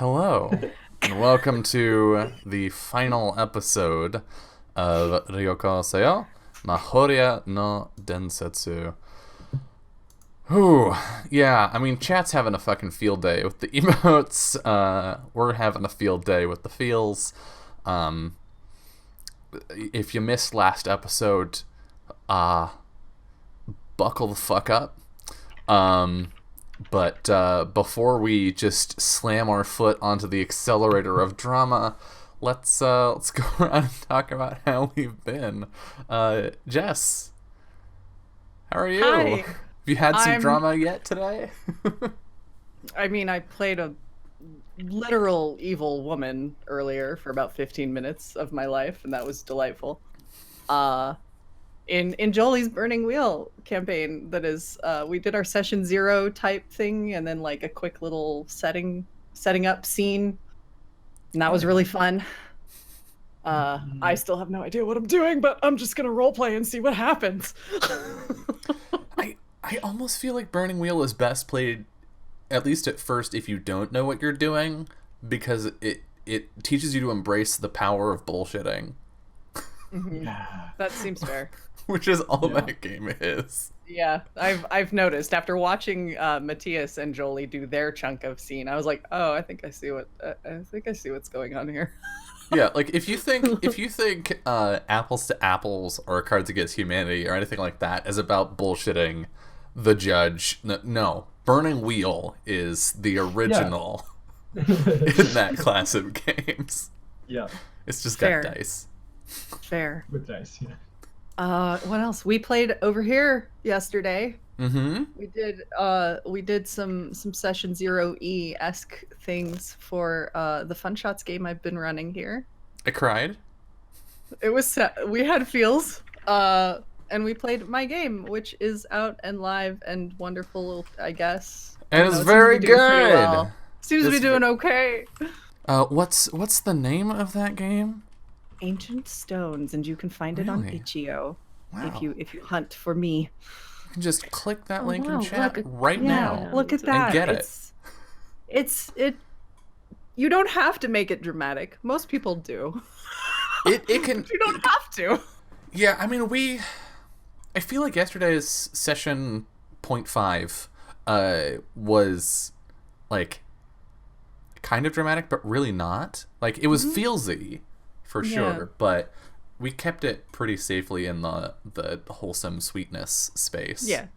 Hello, and welcome to the final episode of Ryoko Seo Mahōrea no Densetsu. Whew, yeah, I mean, chat's having a fucking field day with the emotes. We're having a field day with the feels. If you missed last episode, buckle the fuck up. But before we just slam our foot onto the accelerator of drama, let's go around and talk about how we've been. Jess, how are you? Hi. Have you had some drama yet today? I mean, I played a literal evil woman earlier for about 15 minutes of my life, and that was delightful. In Jolie's Burning Wheel campaign, that is, we did our session 0 type thing, and then like a quick little setting up scene, and that was really fun. I still have no idea what I'm doing, but I'm just gonna roleplay and see what happens. I almost feel like Burning Wheel is best played, at least at first, if you don't know what you're doing, because it teaches you to embrace the power of bullshitting. Mm-hmm. That seems fair. Which is all that game is. Yeah, I've noticed after watching Matthias and Jolie do their chunk of scene, I was like, oh, I think I see what's going on here. Yeah, like if you think Apples to Apples or Cards Against Humanity or anything like that is about bullshitting the judge, no, Burning Wheel is the original in that class of games. Yeah, it's just Fair. got dice. Fair. With dice, yeah. What else? We played over here yesterday. Mm-hmm. We did some session 0E-esque things for the Fun Shots game I've been running here. I cried. It was we had feels, and we played my game, which is out and live and wonderful, I guess. And it's very good. Well. Seems to be doing okay. What's the name of that game? Ancient Stones, and you can find it on itch.io. Wow. if you hunt for me. You can just click that link in Look chat at- right now. Look at that. And get it. It's you don't have to make it dramatic. Most people do. It can. You don't have to. Yeah, I mean, I feel like yesterday's session 0.5 was like kind of dramatic, but really not. Like it was feelsy for sure, but we kept it pretty safely in the wholesome sweetness space. Yeah.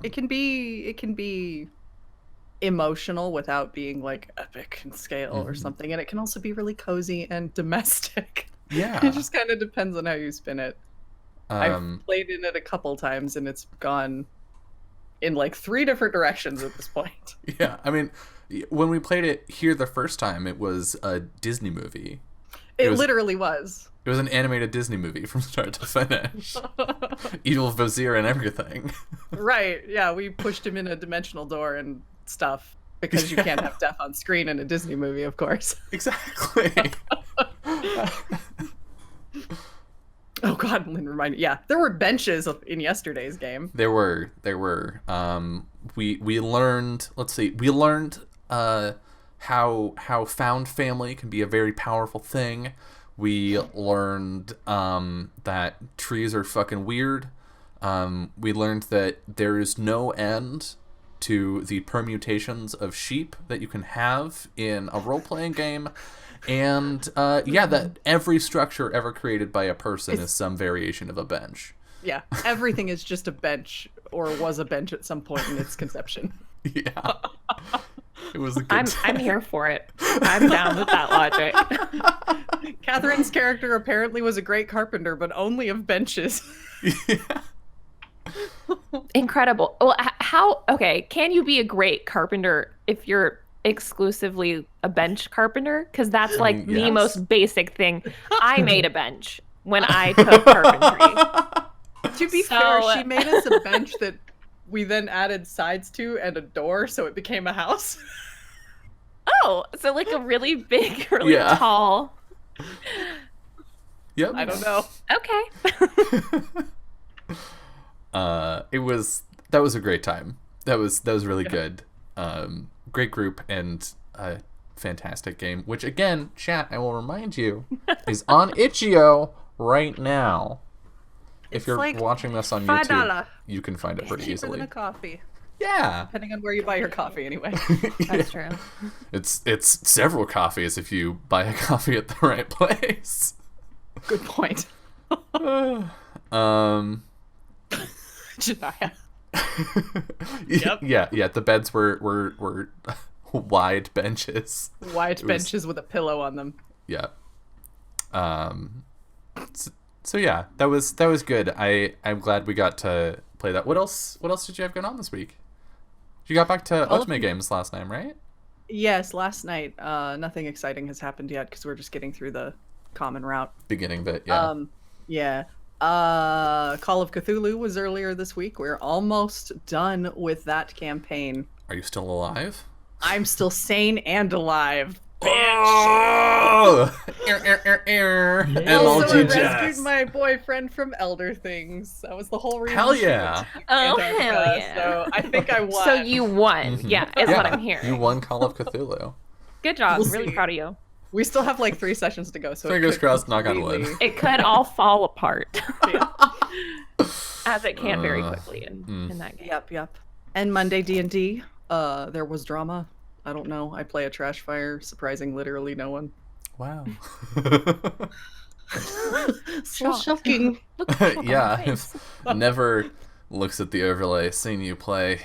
It can be emotional without being like epic in scale or something, and it can also be really cozy and domestic. Yeah. It just kind of depends on how you spin it. I've played in it a couple times, and it's gone in like 3 different directions at this point. Yeah, I mean, when we played it here the first time, it was a Disney movie. It literally was. It was an animated Disney movie from start to finish. Evil Vizier and everything. Right, yeah, we pushed him in a dimensional door and stuff, because you can't have death on screen in a Disney movie, of course. Exactly. Oh god, Lynn reminded. Yeah, there were benches in yesterday's game. There were. We learned. Let's see. We learned how found family can be a very powerful thing. We learned that trees are fucking weird. We learned that there is no end to the permutations of sheep that you can have in a role-playing game. And that every structure ever created by a person is some variation of a bench. Yeah, everything is just a bench, or was a bench at some point in its conception. Yeah. It was a good I'm here for it. I'm down with that logic. Catherine's character apparently was a great carpenter, but only of benches. Yeah. Incredible. Well, can you be a great carpenter if you're exclusively a bench carpenter? Because that's like the most basic thing. I made a bench when I took carpentry. To be fair, she made us a bench that we then added sides to and a door, so it became a house. Oh, so like a really big, really tall. Yep. I don't know. Okay. That was a great time. That was really good. Great group, and fantastic game, which again, chat, I will remind you, is on Itch.io right now. If you're like watching this on $5. YouTube, you can find it pretty Cheaper easily. than a coffee. Yeah. Depending on where you buy your coffee, anyway. That's true. It's several coffees if you buy a coffee at the right place. Good point. Janaya. Yep. Yeah. The beds were wide benches. Wide benches with a pillow on them. Yeah. So yeah, that was good. I'm glad we got to play that. What else did you have going on this week? You got back to Ultimate Games last night, right? Yes, last night. Nothing exciting has happened yet because we're just getting through the common route. Beginning bit, yeah. Yeah. Call of Cthulhu was earlier this week. We're almost done with that campaign. Are you still alive? I'm still sane and alive. Oh! Also, I rescued my boyfriend from Elder Things. That was the whole reason. Hell yeah! Oh, hell yeah! So I think I won. So you won. Yeah, is what I'm hearing. You won Call of Cthulhu. Good job. We'll really see. proud of you. We still have like 3 sessions to go. So Fingers crossed, knock on wood. It could all fall apart. As it can very quickly in that game. Yep. And Monday D&D, there was drama. I don't know. I play a trash fire, surprising literally no one. Wow. So shocking. Yeah, I've never looks at the overlay, seen you play.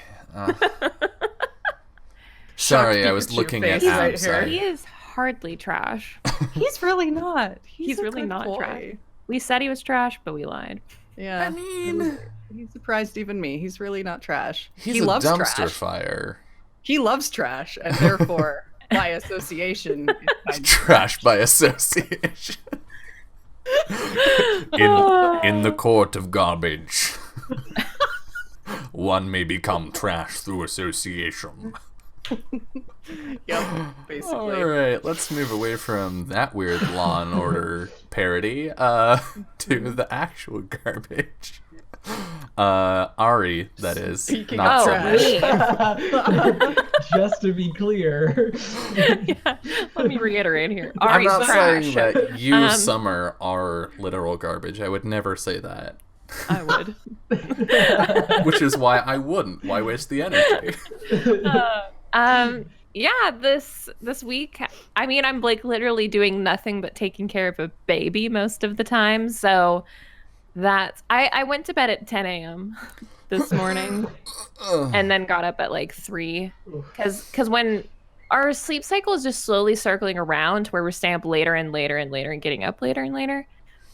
Sorry, I was looking at right apps. here. He is hardly trash. He's really not. He's a really good not boy. trash. We said he was trash, but we lied. Yeah. I mean, he surprised even me. He's really not trash. he's He a loves dumpster trash. fire. He loves trash, and therefore, by association, it's kind of Trash by association. in the court of garbage, one may become trash through association. Yep, basically. All right, let's move away from that weird Law and Order parody to the actual garbage. Ari, that is. Speaking not of so trash. much. Just to be clear. Yeah, let me reiterate here. I'm Ari's not trash. saying that you, Summer, are literal garbage. I would never say that. I would. Which is why I wouldn't. Why waste the energy? Yeah, this week, I mean, I'm like literally doing nothing but taking care of a baby most of the time. So that's I went to bed at 10 a.m. this morning and then got up at like 3 because when our sleep cycle is just slowly circling around where we're staying up later and later and later and getting up later and later.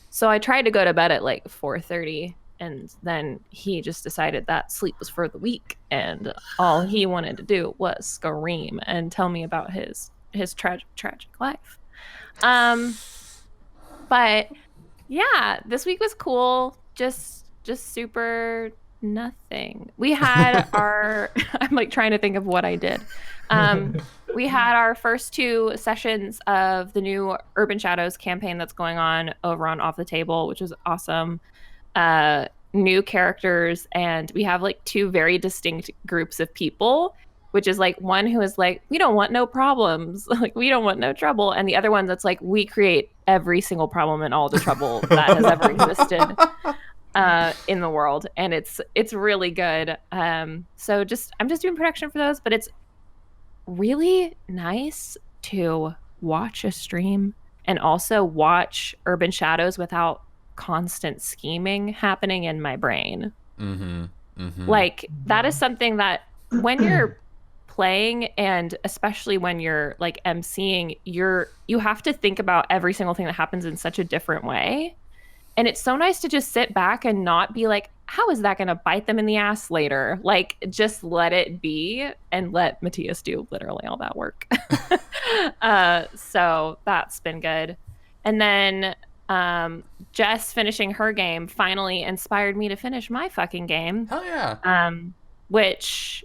So I tried to go to bed at like 4:30. And then he just decided that sleep was for the week, and all he wanted to do was scream and tell me about his tragic life. But yeah, this week was cool. Just super nothing. We had our I'm like trying to think of what I did. We had our first 2 sessions of the new Urban Shadows campaign that's going on over on Off the Table, which was awesome. New characters, and we have like 2 very distinct groups of people, which is like one who is like, we don't want no problems, like we don't want no trouble, and the other one that's like, we create every single problem and all the trouble that has ever existed in the world, and it's really good. So I'm just doing production for those, but it's really nice to watch a stream and also watch Urban Shadows without constant scheming happening in my brain. Like that is something that when you're playing, and especially when you're like emceeing, you have to think about every single thing that happens in such a different way, and it's so nice to just sit back and not be like, how is that going to bite them in the ass later? Like, just let it be and let Matthias do literally all that work. So that's been good. And then Jess finishing her game finally inspired me to finish my fucking game. Hell yeah. Which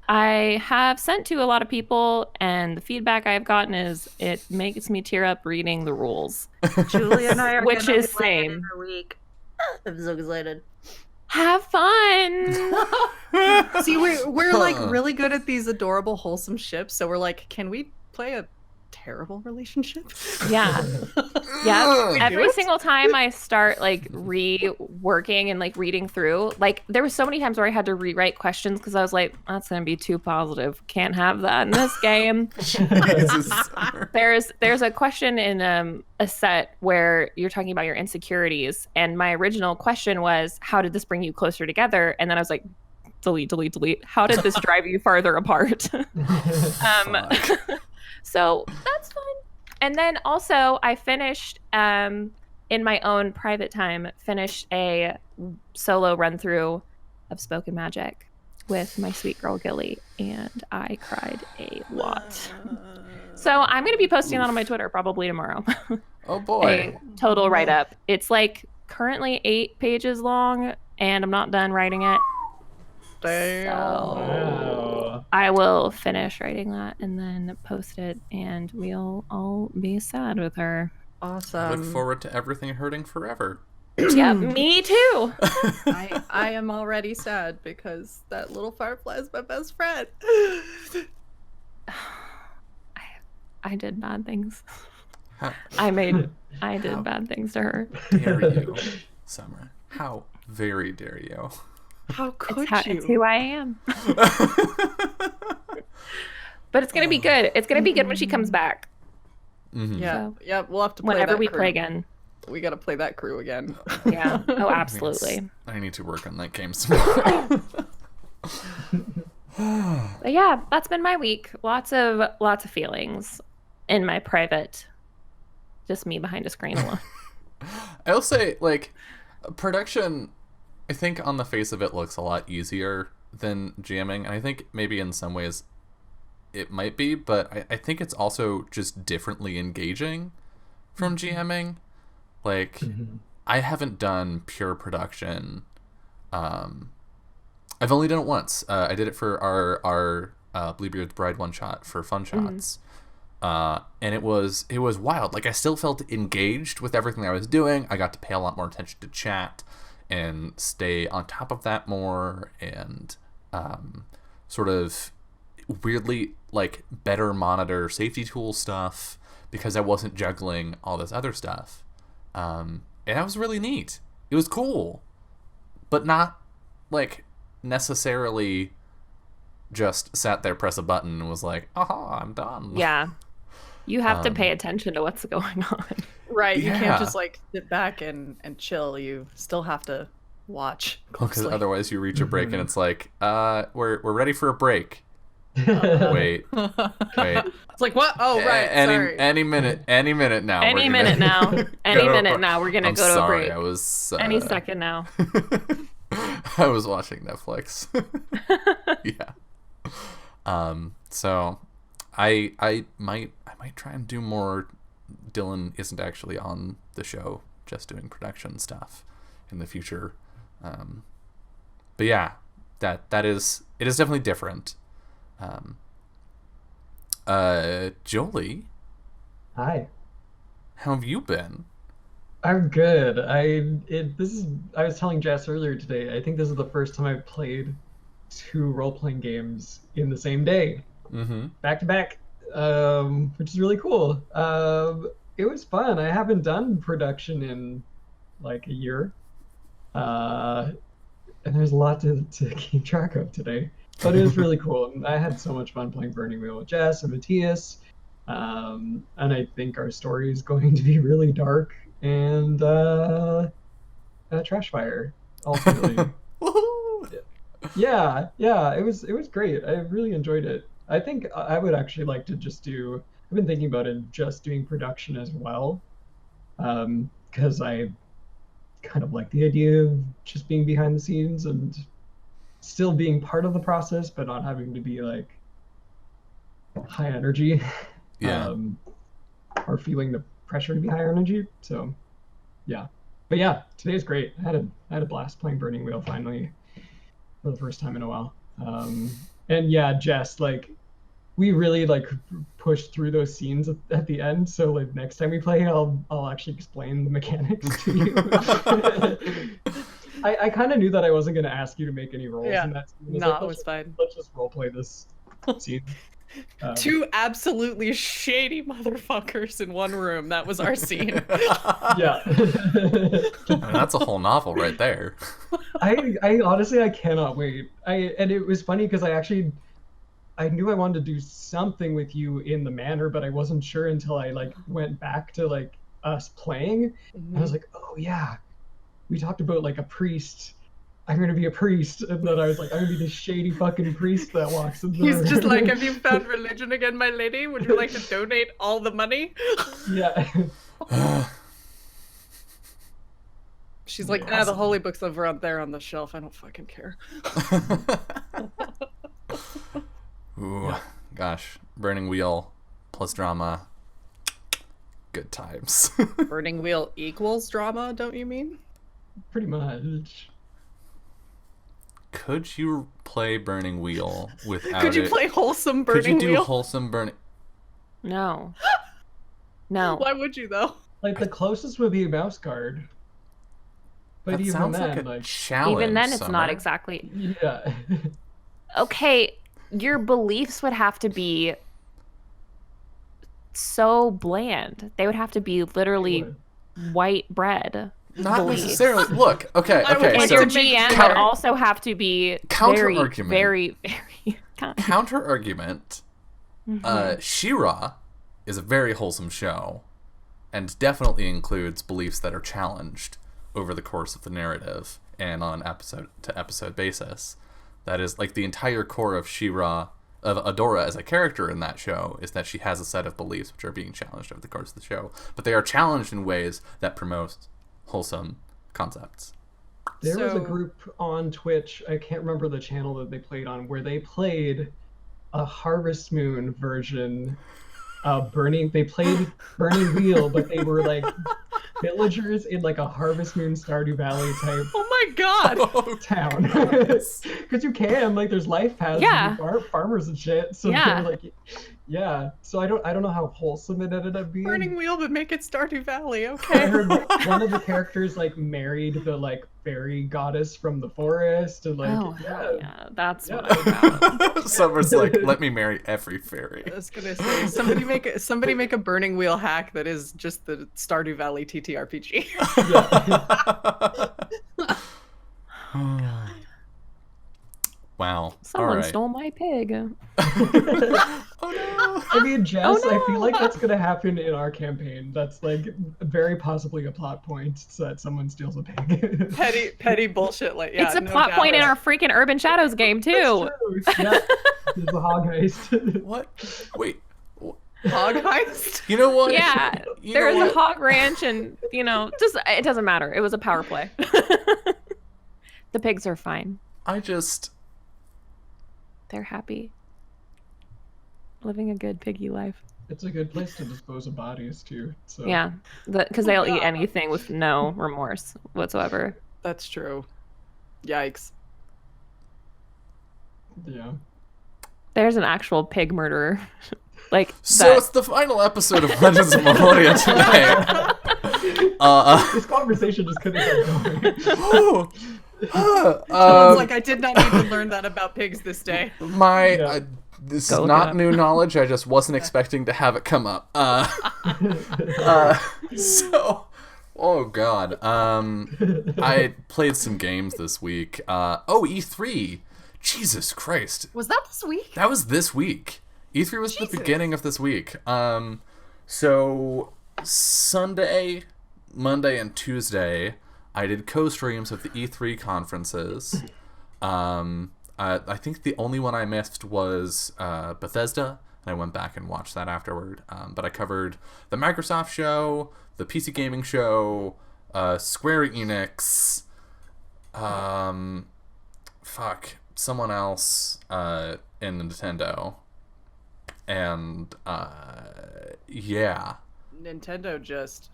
I have sent to a lot of people, and the feedback I've gotten is it makes me tear up reading the rules. Julie and I are Which gonna is be playing same. in a week. I'm so excited. Have fun. See, we're like really good at these adorable, wholesome ships. So we're like, can we play a terrible relationship. Yeah. Yeah. Ugh. Every single time I start like reworking and like reading through, like there were so many times where I had to rewrite questions because I was like, that's gonna be too positive. Can't have that in this game. Jesus, Summer. There's a question in a set where you're talking about your insecurities, and my original question was, how did this bring you closer together? And then I was like, delete. How did this drive you farther apart? Fuck. So that's fun. And then also I finished in my own private time, finished a solo run through of Spoken Magic with my sweet girl Gilly, and I cried a lot. So I'm going to be posting that on my Twitter probably tomorrow. Oh boy. A total write up. It's like currently 8 pages long, and I'm not done writing it. Damn. So Wow. I will finish writing that and then post it, and we'll all be sad with her. Awesome. Look forward to everything hurting forever. Yeah, me too. I am already sad because that little firefly is my best friend. I did bad things. How I did bad things to her. dare you, Summer? How very dare you? How could It's who I am. But it's gonna be good. It's gonna be good when she comes back. Mhm. Yeah, So, yeah, we'll have to play Whenever that we crew. play again. We gotta play that crew again. Yeah. Oh, absolutely. I need to work on that game tomorrow. But yeah, that's been my week. Lots of feelings in my private. Just me behind a screen alone. I'll say, like, production, I think on the face of it looks a lot easier than GMing, and I think maybe in some ways it might be, but I think it's also just differently engaging from GMing. Like, I haven't done pure production. I've only done it once. I did it for our Bluebeard's Bride one shot for Fun Shots. And it was wild. Like, I still felt engaged with everything I was doing. I got to pay a lot more attention to chat and stay on top of that more, and sort of weirdly like better monitor safety tool stuff because I wasn't juggling all this other stuff. And that was really neat. It was cool, but not like necessarily just sat there, press a button, and was like, aha, I'm done. Yeah. You have to pay attention to what's going on. Right, you Yeah. can't just like sit back and chill. You still have to watch Because closely. otherwise you reach a break and it's like, we're ready for a break. Wait. It's like, what? Oh, right. Sorry. Any minute now. Any we're minute now. Any go to a minute break. now. We're going to I'm go to a sorry, break. I was Any second now. I was watching Netflix. Yeah. So I might try and do more. Dylan isn't actually on the show, just doing production stuff in the future. But yeah, it is definitely different. Jolie, Hi. how have you been? I'm good. I was telling Jess earlier today, I think this is the first time I've played 2 role-playing games in the same day, Mm-hmm. back to back, which is really cool. It was fun. I haven't done production in like a year, and there's a lot to keep track of today. But it was really cool. And I had so much fun playing Burning Wheel with Jess and Matthias, and I think our story is going to be really dark and a trash fire ultimately. Woohoo! Yeah, it was great. I really enjoyed it. I think I would actually like to just do. I've been thinking about it, just doing production as well, because I kind of like the idea of just being behind the scenes and still being part of the process, but not having to be like high energy, Yeah. or feeling the pressure to be higher energy. So, yeah. But yeah, today's great. I had a blast playing Burning Wheel finally for the first time in a while. And yeah, Jess, like, we really like pushed through those scenes at the end. So like next time we play, I'll actually explain the mechanics to you. I kind of knew that I wasn't going to ask you to make any rolls Yeah. in that scene. No, Like, it was fine. let's just role play this scene. Two absolutely shady motherfuckers in one room. That was our scene. Yeah. I mean, that's a whole novel right there. I honestly I cannot wait. And it was funny because I knew I wanted to do something with you in the manor, but I wasn't sure until I like went back to like us playing. And I was like, oh yeah, we talked about like a priest. I'm gonna be a priest, and then I was like, I'm gonna be this shady fucking priest that walks in the He's room. just like, have you found religion again, my lady? Would you like to donate all the money? Yeah. She's like, nah, the holy book's over out there on the shelf. I don't fucking care. Ooh, Yeah. gosh. Burning Wheel plus drama. Good times. Burning Wheel equals drama, don't you mean? Pretty much. Could you play Burning Wheel without Could you it? play wholesome Could Burning you do Wheel? wholesome Burning... No. No. Why would you though? Like the closest would be a mouse guard. But That even sounds then, like a challenge, Even then, it's not Summer. exactly. yeah. Okay, your beliefs would have to be so bland. They would have to be literally white bread. Not beliefs. necessarily. Look, okay, I would okay. like And So your to make GM sure- would also have to be Counter very, argument. very, very kind. counter argument. Mhm. She-Ra is a very wholesome show, and definitely includes beliefs that are challenged over the course of the narrative and on episode to episode basis. That is like the entire core of She-Ra, of Adora as a character in that show, is that she has a set of beliefs which are being challenged over the course of the show, but they are challenged in ways that promote wholesome concepts. There was a So- group on Twitch, I can't remember the channel that they played on, where they played a Harvest Moon version of they played Burning Wheel, but they were like villagers in like a Harvest Moon Stardew Valley type Oh my god! town. Because you can, like there's life paths Yeah. and farmers and shit. So Yeah. they're like, yeah. So I don't know how wholesome it ended up being. Burning Wheel, but make it Stardew Valley, I okay? heard one of the characters like married the like fairy goddess from the forest, and like Oh, yeah, hell yeah. That's Yeah. what I'm about. Summer's like, let me marry every fairy. I was gonna say, somebody make a Burning Wheel hack that is just the Stardew Valley TTRPG. yeah. Wow. Someone All right. stole my pig. Oh no. I mean, Jess, Oh, I feel like no. that's gonna happen in our campaign. That's like very possibly a plot point so that someone steals a pig. petty bullshit like yeah. It's a no plot point in doubt. our freaking Urban Shadows game, too. That's true. Yeah, there's the hog heist. What? Wait. Hog heist. You know what? Yeah, You there know was a what? hog ranch, and just it doesn't matter. It was a power play. The pigs are fine. They're happy, living a good piggy life. It's a good place to dispose of bodies too. So Yeah, because they'll eat anything with no remorse whatsoever. That's true. Yikes. yeah. There's an actual pig murderer. So it's the final episode of Legends of Mahōrea today. This conversation just couldn't get going. Someone's like, I did not need to learn that about pigs this day. Yeah. This Go is look it not up. new knowledge. I just wasn't expecting to have it come up. So, oh god. I played some games this week. E3. Jesus Christ. Was that this week? That was this week. E3 was the Jesus. beginning of this week. So Sunday, Monday, and Tuesday, I did co-streams of the E3 conferences. I think the only one I missed was Bethesda, and I went back and watched that afterward. But I covered the Microsoft show, the PC gaming show, Square Enix, someone else in Nintendo. And yeah. Nintendo just.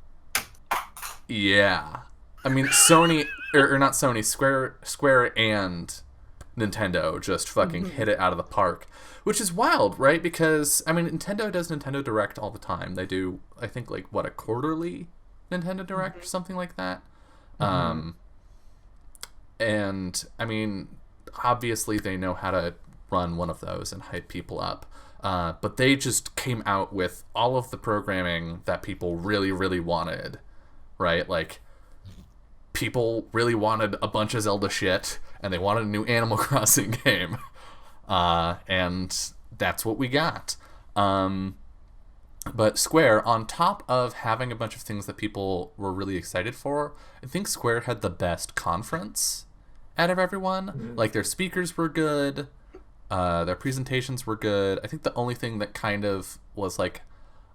Yeah. I mean, Sony or not Sony, Square and Nintendo just fucking hit it out of the park, which is wild, right? Because I mean, Nintendo does Nintendo Direct all the time. They do, I think, like a quarterly Nintendo Direct or something like that. And I mean, obviously they know how to run one of those and hype people up. But they just came out with all of the programming that people really, really wanted, right? Like, people really wanted a bunch of Zelda shit, and they wanted a new Animal Crossing game. And that's what we got. But Square, on top of having a bunch of things that people were really excited for, I think Square had the best conference out of everyone. Like, their speakers were good. Their presentations were good. I think the only thing that kind of was, like,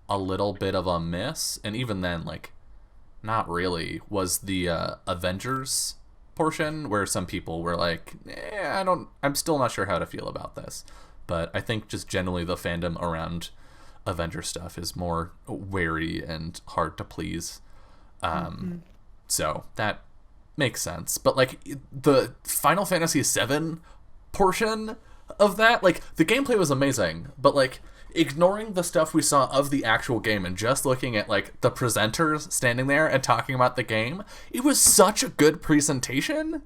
a little bit of a miss, and even then, like, not really, was the Avengers portion, where some people were like, I'm still not sure how to feel about this. But I think just generally the fandom around Avengers stuff is more wary and hard to please. So that makes sense. But, like, the Final Fantasy VII portion of that, like, the gameplay was amazing, but, like, ignoring the stuff we saw of the actual game and just looking at, like, the presenters standing there and talking about the game, it was such a good presentation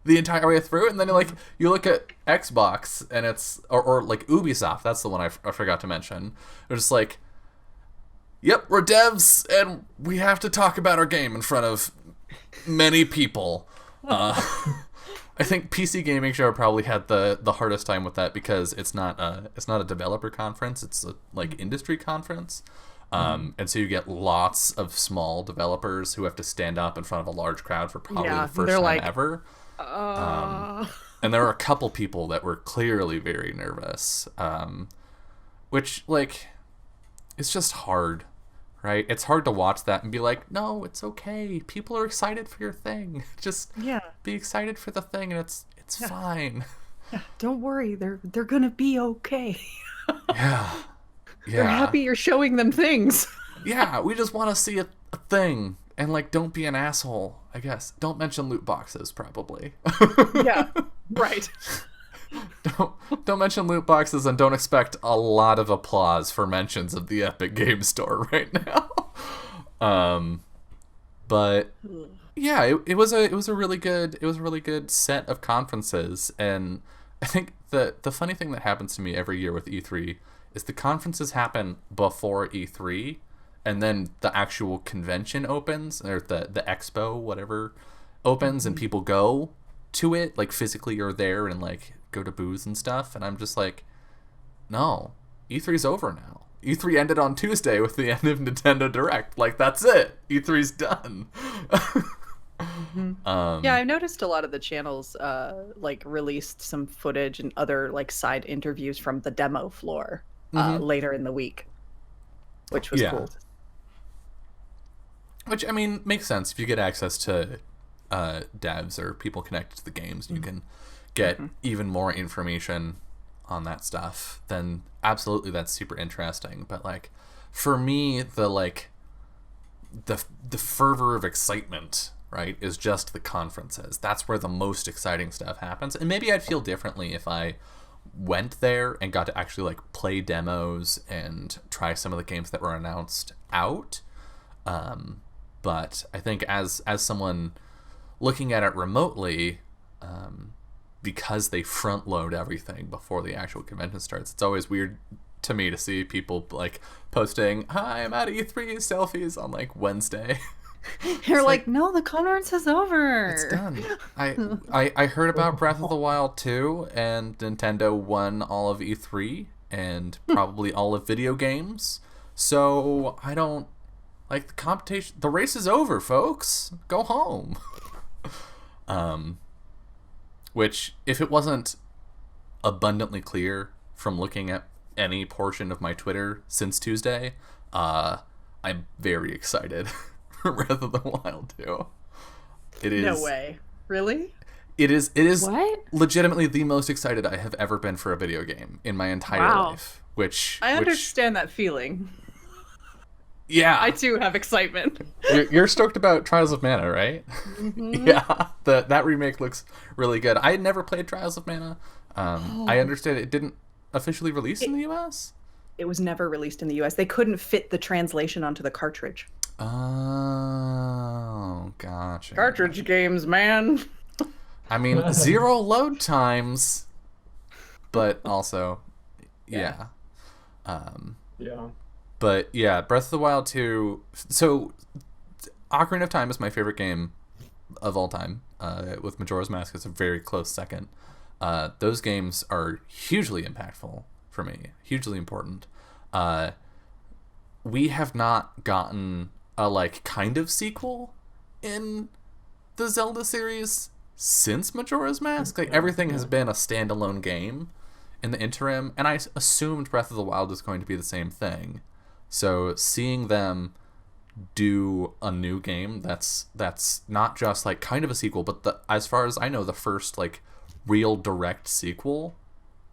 the entire way through. And then, like, you look at Xbox and it's or like Ubisoft, that's the one I forgot to mention. They're just like, yep, we're devs and we have to talk about our game in front of many people. I think PC Gaming Show probably had the hardest time with that, because it's not a developer conference, it's a, like, industry conference. And so you get lots of small developers who have to stand up in front of a large crowd for probably the first time like, ever. And there were a couple people that were clearly very nervous, which, like, it's just hard, right? It's hard to watch that and be like, no, it's okay. People are excited for your thing. Just be excited for the thing, and it's fine. Yeah, don't worry. They're gonna be okay. Yeah. They're happy you're showing them things. Yeah, we just want to see a thing. And, like, don't be an asshole, I guess. Don't mention loot boxes, probably. Yeah, right. Don't mention loot boxes, and don't expect a lot of applause for mentions of the Epic Game Store right now. But yeah, it was a really good set of conferences, and I think the funny thing that happens to me every year with E3 is the conferences happen before E3. And then the actual convention opens, or the expo, whatever, opens, and people go to it, like, physically you're there and, like, go to booths and stuff. And I'm just like, no, E3's over now. E3 ended on Tuesday with the end of Nintendo Direct. Like, that's it. E3's done. Yeah, I noticed a lot of the channels, like, released some footage and other, like, side interviews from the demo floor later in the week, which was cool. Which, I mean, makes sense. If you get access to devs or people connected to the games, you can get even more information on that stuff, then absolutely that's super interesting. But, like, for me, the fervor of excitement, right, is just the conferences. That's where the most exciting stuff happens. And maybe I'd feel differently if I went there and got to actually, like, play demos and try some of the games that were announced out. But I think as someone looking at it remotely, because they front load everything before the actual convention starts, it's always weird to me to see people, like, posting, "Hi, I'm at E3" selfies on, like, Wednesday. You're like, no, the conference is over. It's done. I heard about Breath of the Wild 2, and Nintendo won all of E3 and probably all of video games. So I don't. Like, the competition, the race is over, folks. Go home. Which, if it wasn't abundantly clear from looking at any portion of my Twitter since Tuesday, I'm very excited for Breath of the Wild 2. It is. No way. Really? It is What? legitimately the most excited I have ever been for a video game in my entire life. I understand that feeling. Yeah. I too have excitement. You're stoked about Trials of Mana, right? Mm-hmm. Yeah. That remake looks really good. I had never played Trials of Mana. I understand it didn't officially release in the US? It was never released in the US. They couldn't fit the translation onto the cartridge. Oh, gotcha. Cartridge games, man. I mean, 0 load times, but also, yeah. Yeah. But yeah, Breath of the Wild 2. So, Ocarina of Time is my favorite game of all time. With Majora's Mask, it's a very close second. Those games are hugely impactful for me, hugely important. We have not gotten a like kind of sequel in the Zelda series since Majora's Mask. Like everything has been a standalone game in the interim, and I assumed Breath of the Wild was going to be the same thing. So seeing them do a new game that's not just like kind of a sequel, but as far as I know, the first like real direct sequel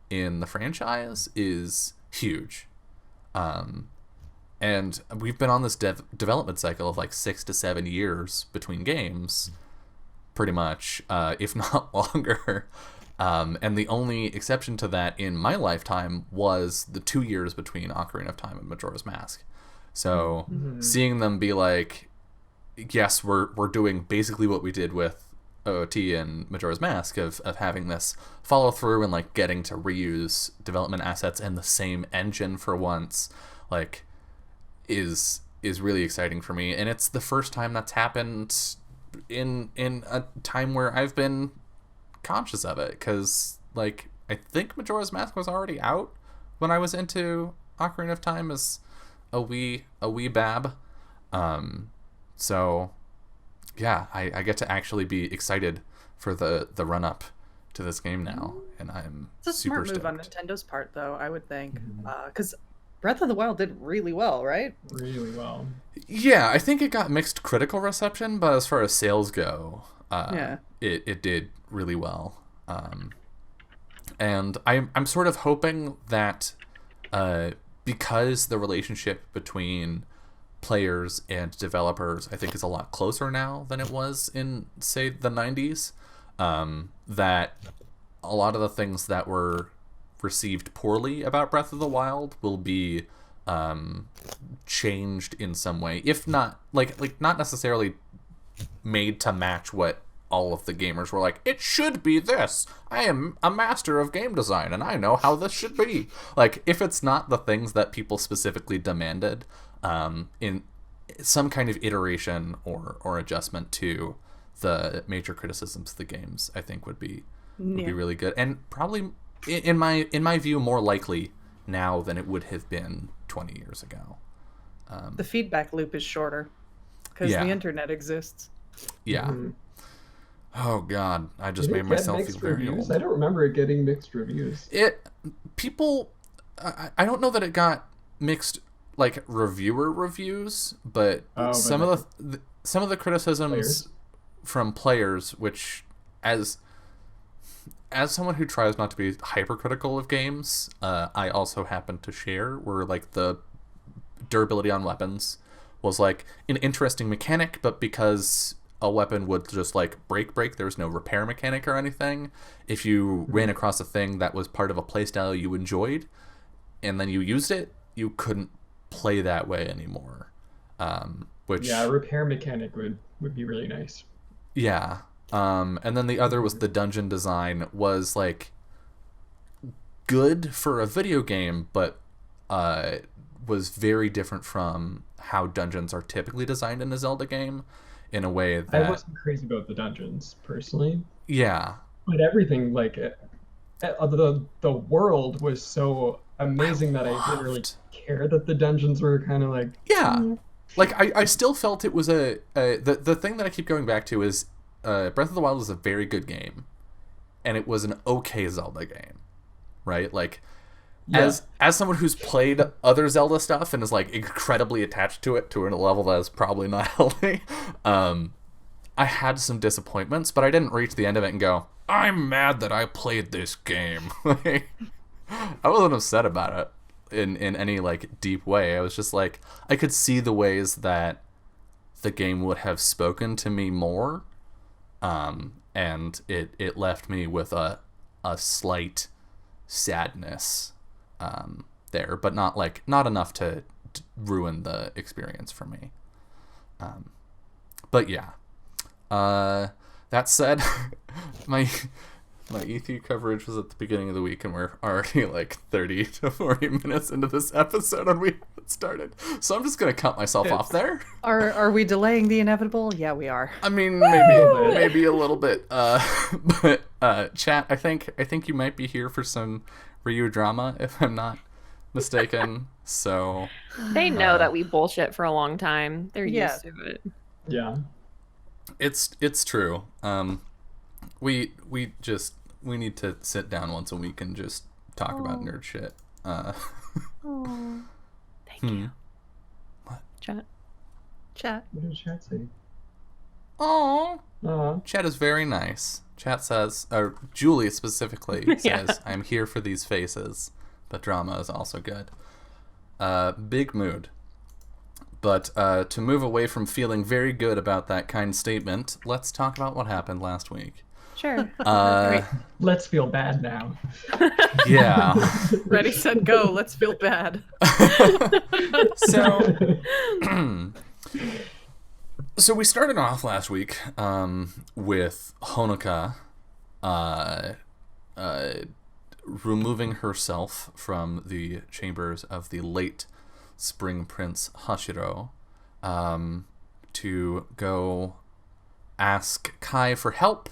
in the franchise is huge. And we've been on this development cycle of like 6 to 7 years between games, pretty much, if not longer. And the only exception to that in my lifetime was the 2 years between Ocarina of Time and Majora's Mask. So seeing them be like, yes, we're doing basically what we did with OOT and Majora's Mask of having this follow through and like getting to reuse development assets and the same engine for once, like is really exciting for me. And it's the first time that's happened in a time where I've been conscious of it, because like I think Majora's Mask was already out when I was into Ocarina of Time as a wee bab. So yeah, I get to actually be excited for the run up to this game now, and I'm It's a super smart move on stoked. Nintendo's part, though, I would think, because Breath of the Wild did really well, right? Really well. Yeah, I think it got mixed critical reception, but as far as sales go, it did really well. And I'm sort of hoping that because the relationship between players and developers, I think, is a lot closer now than it was in, say, the 90s, that a lot of the things that were received poorly about Breath of the Wild will be changed in some way, if not like not necessarily made to match what all of the gamers were like, it should be this. I am a master of game design and I know how this should be. Like, if it's not the things that people specifically demanded, in some kind of iteration or adjustment to the major criticisms of the games, I think would be really good, and probably in my view more likely now than it would have been 20 years ago. The feedback loop is shorter because the internet exists. Yeah. Mm-hmm. Oh God, I just Did made it get myself feel mixed very reviews? old. I don't remember it getting mixed reviews. I don't know that it got mixed like reviewer reviews, but some of the criticisms Players. from players, which as someone who tries not to be hypercritical of games, I also happen to share, were like the durability on weapons was like an interesting mechanic, but because a weapon would just like break, there was no repair mechanic or anything. If you ran across a thing that was part of a playstyle you enjoyed and then you used it, you couldn't play that way anymore. Which Yeah, a repair mechanic would be really nice. yeah. And then the other was the dungeon design was like good for a video game, but was very different from how dungeons are typically designed in a Zelda game, in a way that I wasn't crazy about the dungeons personally, yeah, but everything like the world was so amazing that I didn't really loved- care that the dungeons were kind of like yeah. Like I still felt it was the thing that I keep going back to is Breath of the Wild is a very good game, and it was an okay Zelda game, right? Like as someone who's played other Zelda stuff and is like incredibly attached to it to a level that is probably not healthy, I had some disappointments, but I didn't reach the end of it and go, I'm mad that I played this game. Like, I wasn't upset about it in any like deep way. I was just like, I could see the ways that the game would have spoken to me more, and it left me with a slight sadness there, but not enough to ruin the experience for me. But yeah, that said, my My ET coverage was at the beginning of the week, and we're already like 30 to 40 minutes into this episode, and we haven't started. So I'm just gonna cut myself off there. Are we delaying the inevitable? Yeah, we are. I mean, maybe a little bit. But chat, I think you might be here for some Ryu drama, if I'm not mistaken. So They know that we bullshit for a long time. They're Yeah. used to it. Yeah. it's true. We need to sit down once a week and just talk about nerd shit. Thank you. What? Chat. What did chat say? Oh, chat is very nice. Chat says, or Julie specifically Yeah. says, "I'm here for these faces, but drama is also good." Big mood. But to move away from feeling very good about that kind statement, let's talk about what happened last week. Sure. Let's feel bad now. Yeah. Ready, set, go. Let's feel bad. So, so we started off last week with Honoka removing herself from the chambers of the late Spring Prince Hashiro to go ask Kai for help.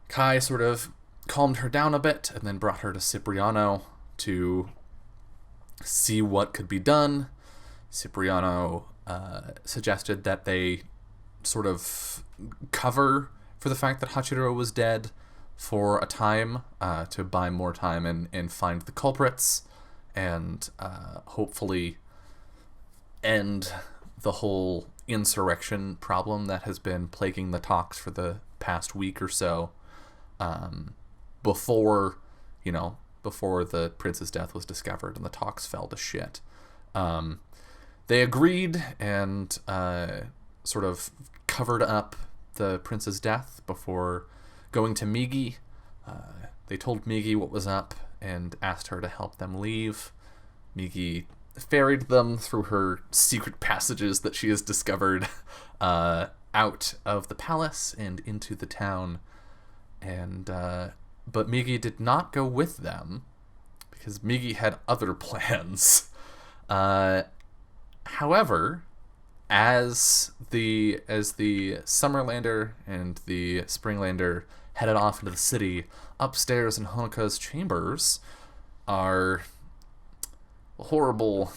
Kai sort of calmed her down a bit and then brought her to Cipriano to see what could be done. Cipriano suggested that they sort of cover for the fact that Hachiro was dead for a time, to buy more time and find the culprits and hopefully end the whole insurrection problem that has been plaguing the talks for the past week or so, before the prince's death was discovered and the talks fell to shit. They agreed and sort of covered up the prince's death before going to Migi. They told Migi what was up and asked her to help them leave. Migi ferried them through her secret passages that she has discovered out of the palace and into the town. And but Migi did not go with them because Migi had other plans. However, as the Summerlander and the Springlander headed off into the city, upstairs in Honoka's chambers are horrible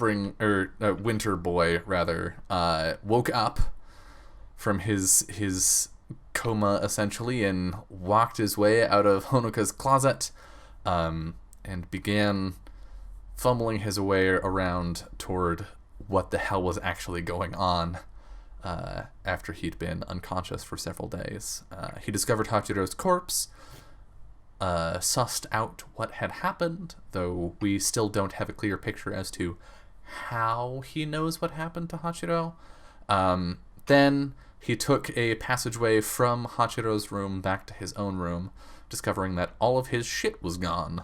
winter boy rather woke up from his coma essentially and walked his way out of Honoka's closet and began fumbling his way around toward what the hell was actually going on after he'd been unconscious for several days. He discovered Hachiro's corpse, sussed out what had happened, though we still don't have a clear picture as to how he knows what happened to Hachiro. Then he took a passageway from Hachiro's room back to his own room, discovering that all of his shit was gone,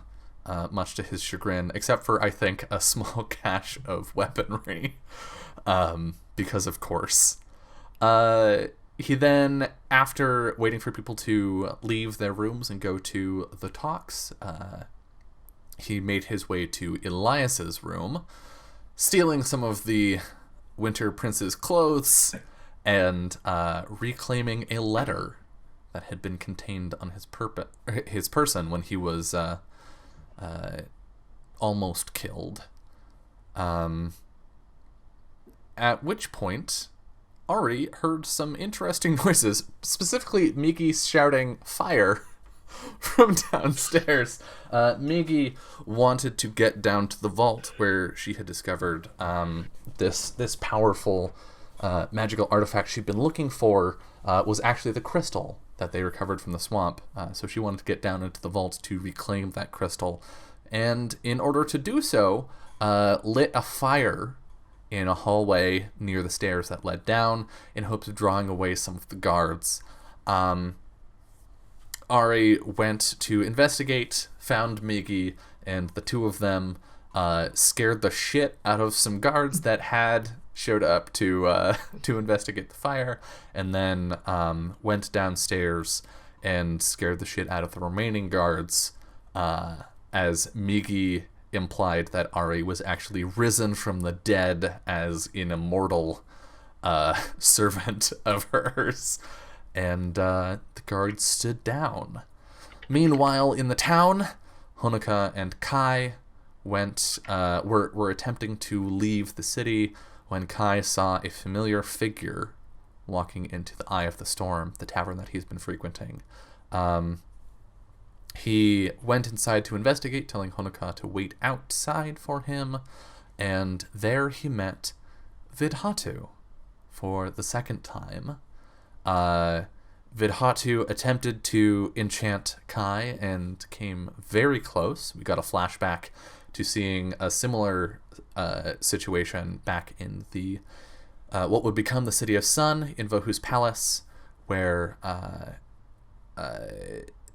much to his chagrin, except for, I think, a small cache of weaponry, because of course. He then, after waiting for people to leave their rooms and go to the talks, he made his way to Elias's room, stealing some of the Winter Prince's clothes and reclaiming a letter that had been contained on his person when he was almost killed. At which point, Ari heard some interesting noises, specifically Migi shouting fire from downstairs. Migi wanted to get down to the vault where she had discovered this powerful magical artifact she'd been looking for was actually the crystal that they recovered from the swamp. So she wanted to get down into the vault to reclaim that crystal. And in order to do so, lit a fire in a hallway near the stairs that led down in hopes of drawing away some of the guards. Ari went to investigate, found Migi, and the two of them scared the shit out of some guards that had showed up to investigate the fire, and then went downstairs and scared the shit out of the remaining guards, as Migi implied that Ari was actually risen from the dead as an immortal servant of hers. And the guards stood down. Meanwhile, in the town, Honoka and Kai were attempting to leave the city when Kai saw a familiar figure walking into the Eye of the Storm, the tavern that he's been frequenting. He went inside to investigate, telling Honoka to wait outside for him, and there he met Vidhatu for the second time. Vidhatu attempted to enchant Kai and came very close. We got a flashback to seeing a similar situation back in the what would become the City of Sun in Vohu's palace, where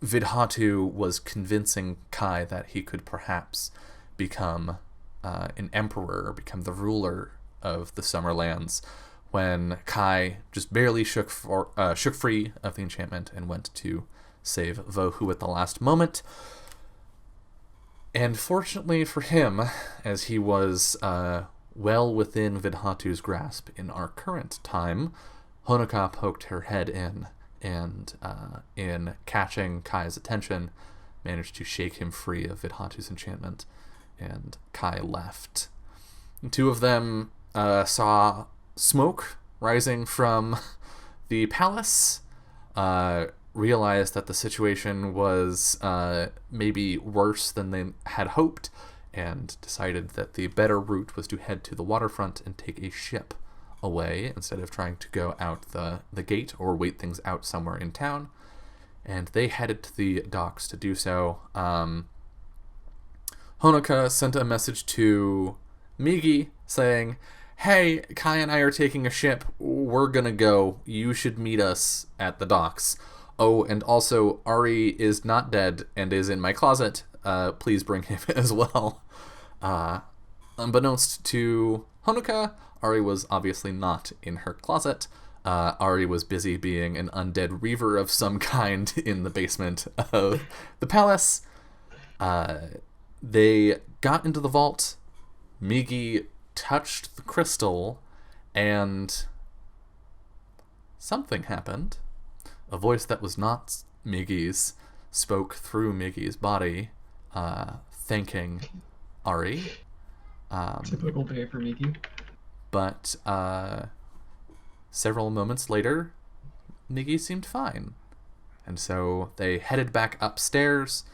Vidhatu was convincing Kai that he could perhaps become an emperor, or become the ruler of the Summerlands, when Kai just barely shook free of the enchantment and went to save Vohu at the last moment. And fortunately for him, as he was well within Vidhatu's grasp in our current time, Honoka poked her head in, and in catching Kai's attention, managed to shake him free of Vidhatu's enchantment, and Kai left. The two of them saw smoke rising from the palace, realized that the situation was maybe worse than they had hoped, and decided that the better route was to head to the waterfront and take a ship away instead of trying to go out the gate or wait things out somewhere in town. And they headed to the docks to do so. Honoka sent a message to Migi saying, "Hey, Kai and I are taking a ship. We're gonna go. You should meet us at the docks. Oh, and also, Ari is not dead and is in my closet. Please bring him as well." Unbeknownst to Honoka, Ari was obviously not in her closet. Ari was busy being an undead reaver of some kind in the basement of the palace. They got into the vault. Migi touched the crystal, and something happened. A voice that was not Migi's spoke through Migi's body, thanking Ari. Typical day for Migi. But several moments later, Migi seemed fine. And so they headed back upstairs,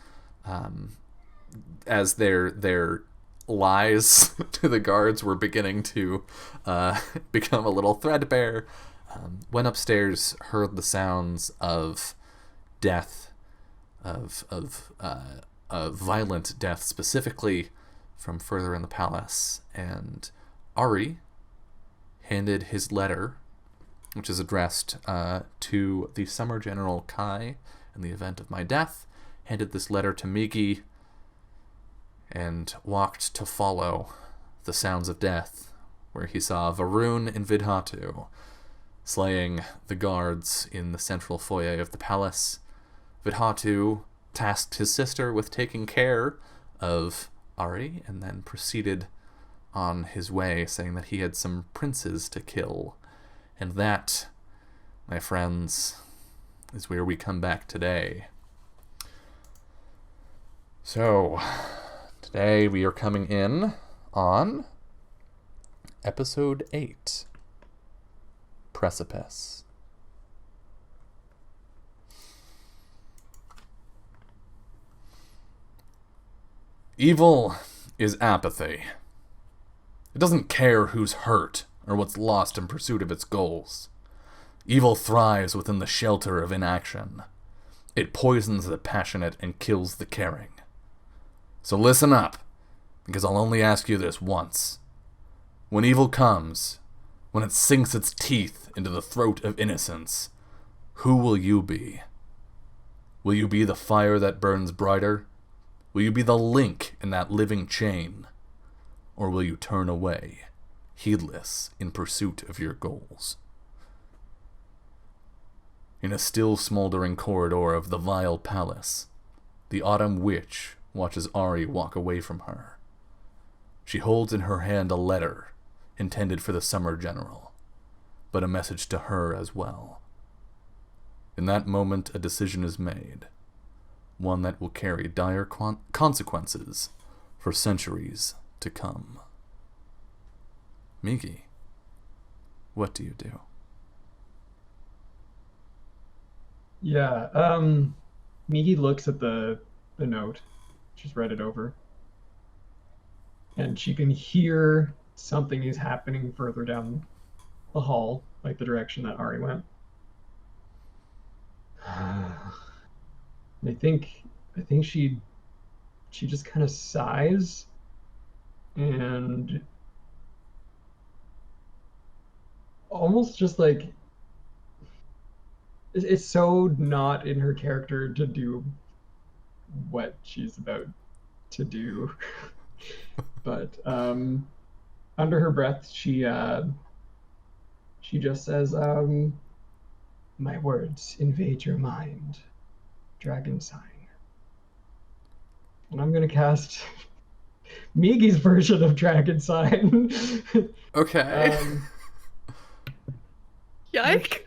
as their lies to the guards were beginning to become a little threadbare. Went upstairs, heard the sounds of death, of violent death specifically from further in the palace, and Ari handed his letter, which is addressed to the Summer General Kai in the event of my death, handed this letter to Migi, and walked to follow the sounds of death, where he saw Varun and Vidhatu slaying the guards in the central foyer of the palace. Vidhatu tasked his sister with taking care of Ari, and then proceeded on his way, saying that he had some princes to kill. And that, my friends, is where we come back today. So, today we are coming in on Episode 8, Precipice. Evil is apathy. It doesn't care who's hurt or what's lost in pursuit of its goals. Evil thrives within the shelter of inaction. It poisons the passionate and kills the caring. So listen up, because I'll only ask you this once. When evil comes, when it sinks its teeth into the throat of innocence, who will you be? Will you be the fire that burns brighter? Will you be the link in that living chain? Or will you turn away, heedless in pursuit of your goals? In a still smoldering corridor of the vile palace, the autumn witch watches Ari walk away from her. She holds in her hand a letter intended for the summer general, but a message to her as well. In that moment, a decision is made, one that will carry dire consequences for centuries to come. Migi, what do you do? Yeah, Migi looks at the note. She's read it over. And she can hear something is happening further down the hall, like the direction that Ari went. I think she just kind of sighs and almost just like it's so not in her character to do what she's about to do. But under her breath, she just says, "My words invade your mind, dragon sign." And I'm gonna cast Migi's version of dragon sign. Okay. Yike.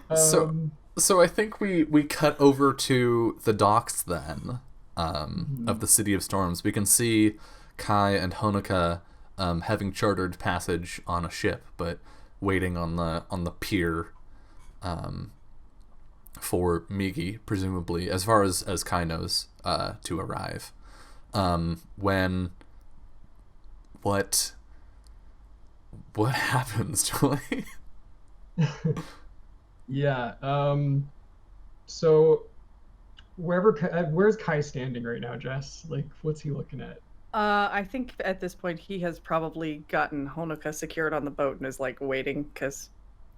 So I think we cut over to the docks then, of the City of Storms. We can see Kai and Honoka having chartered passage on a ship, but waiting on the pier for Migi, presumably, as far as Kai knows, to arrive. When what happens, Julie? Yeah. So where's Kai standing right now, Jess? Like, what's he looking at? I think at this point he has probably gotten Honoka secured on the boat and is like waiting, because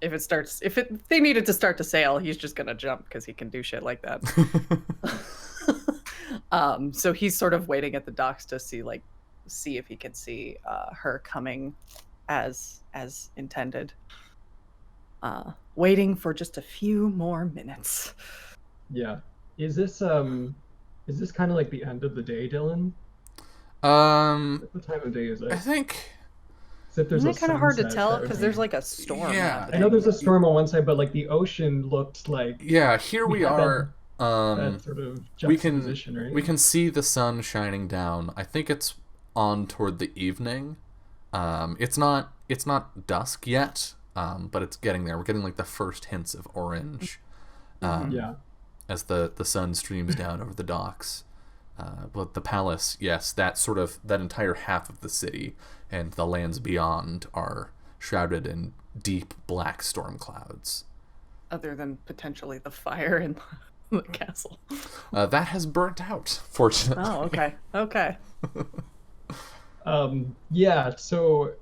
if they needed to start to sail, he's just gonna jump because he can do shit like that. So he's sort of waiting at the docks to see if he can see her coming as intended. Waiting for just a few more minutes. Yeah. Is this kind of like the end of the day, Dylan? What time of day is it? I think. Isn't it kind of hard to tell because there's like a storm? Yeah, I know there's a storm on one side, but like the ocean looked like. Yeah, here we are. That sort of juxtaposition, right? We can see the sun shining down. I think it's on toward the evening. It's not dusk yet, but it's getting there. We're getting like the first hints of orange. Yeah. As the sun streams down over the docks. But the palace, yes, that entire half of the city and the lands beyond are shrouded in deep black storm clouds. Other than potentially the fire in the castle. That has burnt out, fortunately. Oh, okay. Yeah, so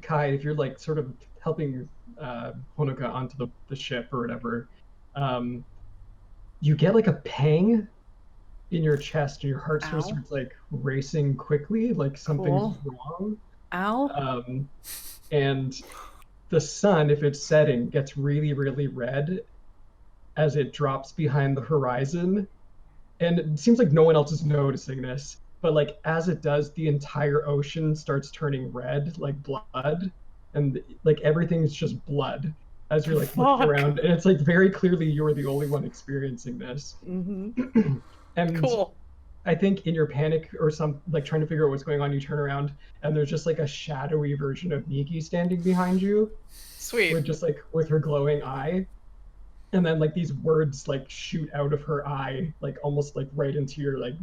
Kai, if you're like sort of helping Honoka onto the ship or whatever, you get like a pang in your chest and your heart sort of starts like racing quickly, like something's wrong. Ow. And the sun, if it's setting, gets really, really red as it drops behind the horizon. And it seems like no one else is noticing this, but like as it does, the entire ocean starts turning red, like blood, and like everything's just blood as you're like looking around, and it's like very clearly you're the only one experiencing this. Mm-hmm. And cool. I think in your panic or some like trying to figure out what's going on, you turn around and there's just like a shadowy version of Migi standing behind you. Sweet. With her glowing eye. And then like these words like shoot out of her eye, like almost like right into your like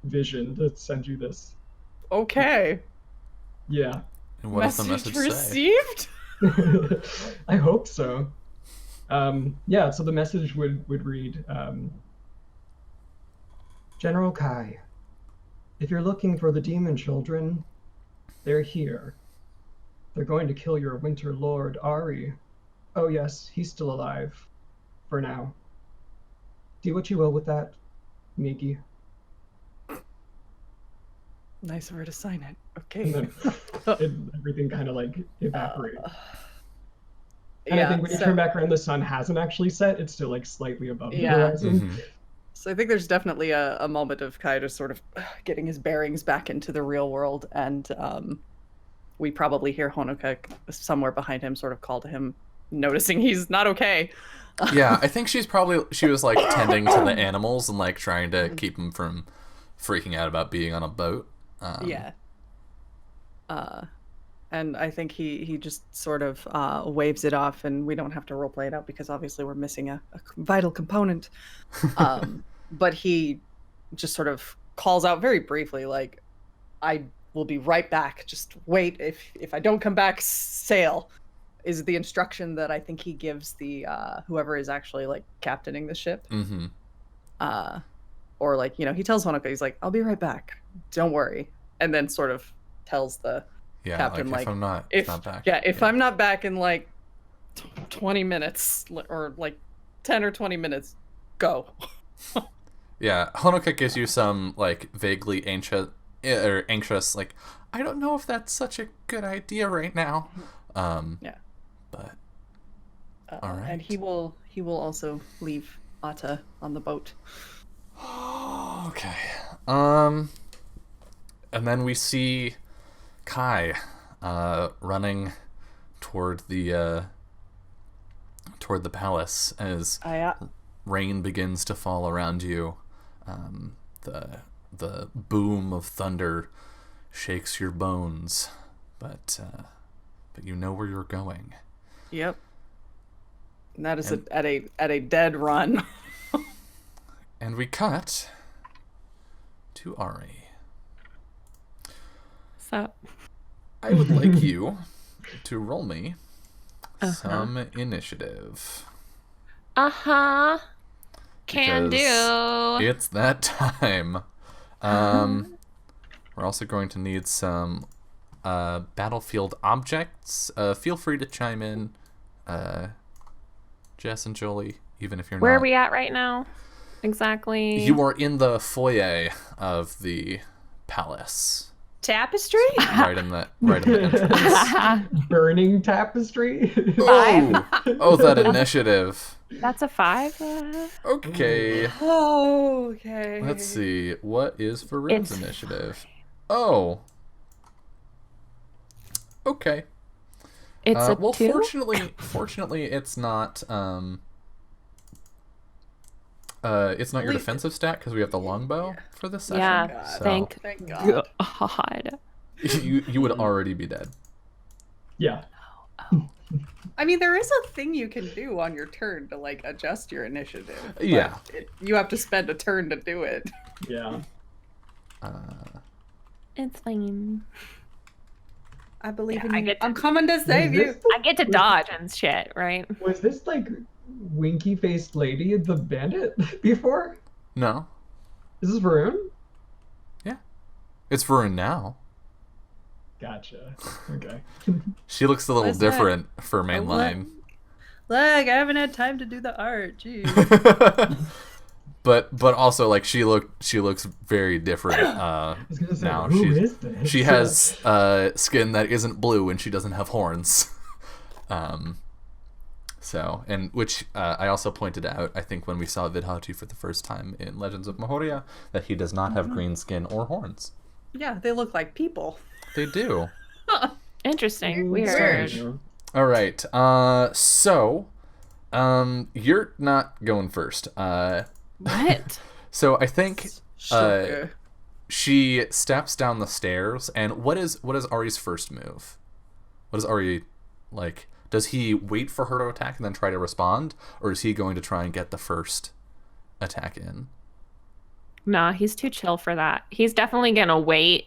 vision to send you this. Okay. Yeah. And what does the message received? I hope so. Yeah, so the message would read, General Kai, if you're looking for the demon children, they're here. They're going to kill your winter lord, Ari. Oh yes, he's still alive. For now. Do what you will with that, Migi. Nice of her to sign it. Okay. And then everything kind of like evaporates. And I Yeah, think when you turn back around, the sun hasn't actually set. It's still like slightly above the horizon. Mhm. So I think there's definitely a moment of Kai just sort of getting his bearings back into the real world, and we probably hear Honoka somewhere behind him sort of call to him, noticing he's not okay. Yeah, I think she was like tending to the animals and like trying to keep him from freaking out about being on a boat. Yeah. And I think he just sort of waves it off, and we don't have to roleplay it out because obviously we're missing a vital component. But he just sort of calls out very briefly, like, "I will be right back. Just wait. If I don't come back, sail." Is the instruction that I think he gives the whoever is actually like captaining the ship. Mm-hmm. Or like, he tells Honoka, he's like, "I'll be right back. Don't worry." And then sort of tells the captain, like, if I'm not back. Yeah, if I'm not back in like 20 minutes or like 10 or 20 minutes, go. Yeah, Honoka gives you some like vaguely anxious, like, I don't know if that's such a good idea right now. Yeah. But all right. And he will also leave Ata on the boat. Okay. And then we see Kai running toward the palace as rain begins to fall around you. The boom of thunder shakes your bones, but you know where you're going. Yep. And that is at a dead run. And we cut to Ari. So I would like you to roll me some initiative. Can Because do. It's that time. We're also going to need some battlefield objects. Feel free to chime in, Jess and Jolie, even if you're Where not. are we at right now? Exactly. You are in the foyer of the palace. Tapestry? Right in the entrance. Burning tapestry. Oh, that initiative. That's a 5. Okay. Oh, okay. Let's see. What is Varun's It's initiative? Oh. Okay. It's a well, 2. fortunately, it's not. It's not your defensive stat because we have the longbow for this session. Yeah. So Thank God. God. you would already be dead. Yeah. I mean, there is a thing you can do on your turn to like adjust your initiative. but Yeah. You have to spend a turn to do it. Yeah. It's fine. I believe Yeah, in you. I'm coming to save you. I get to dodge and shit, right? Was this like winky faced lady the bandit before? No. Is this Varun? Yeah. It's Varun now. Gotcha. Okay. She looks a little What's that? different for mainline. Look, I haven't had time to do the art. Jeez. But also like she looks very different I was gonna say, now. who is this? She has skin that isn't blue and she doesn't have horns. So, and which I also pointed out, I think when we saw Vidhatu for the first time in Legends of Mahōrea, that he does not have green skin or horns. Yeah, they look like people. They do. Interesting. Weird. Weird. All right. So, you're not going first. What? So I think Shocker. she steps down the stairs, and what is Ari's first move? What is Ari like? Does he wait for her to attack and then try to respond, or is he going to try and get the first attack in? Nah, he's too chill for that. He's definitely gonna wait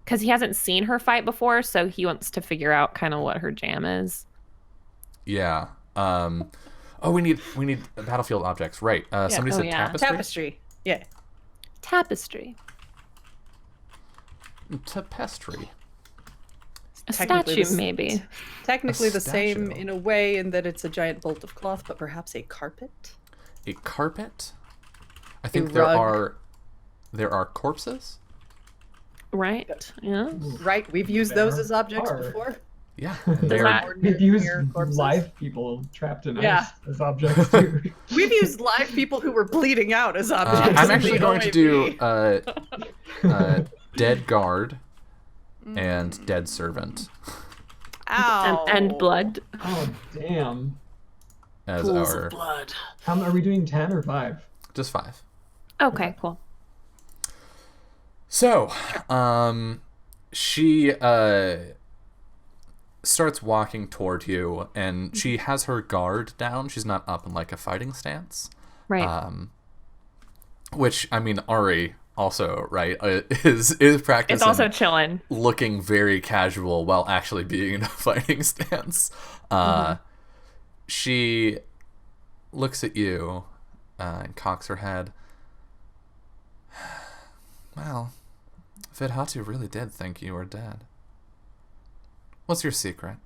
because he hasn't seen her fight before, so he wants to figure out kind of what her jam is. Yeah. Oh, we need battlefield objects, right? Somebody said yeah. tapestry. Tapestry. Yeah. Tapestry. Tapestry. A Technically statue, maybe. Technically the same statue. in a way in that it's a giant bolt of cloth, but perhaps a carpet. A carpet. I think rug. there are corpses. Right? Yeah. Right, we've used those as objects Are. before. Yeah. And Does that- We've used Near corpses. live people trapped in Yeah. ice as objects too. We've used live people who were bleeding out as objects. I'm in actually the going to do OAV. dead guard and dead servant Ow. And blood. Oh damn! as Pools our of blood. Are we doing 10 or 5? just 5. Okay, cool. So, she starts walking toward you, and she has her guard down. She's not up in like a fighting stance. Right. Which, I mean, Ari also, right, is practicing. It's also chilling. Looking very casual while actually being in a fighting stance. She looks at you and cocks her head. Well, Vidhatu really did think you were dead. What's your secret?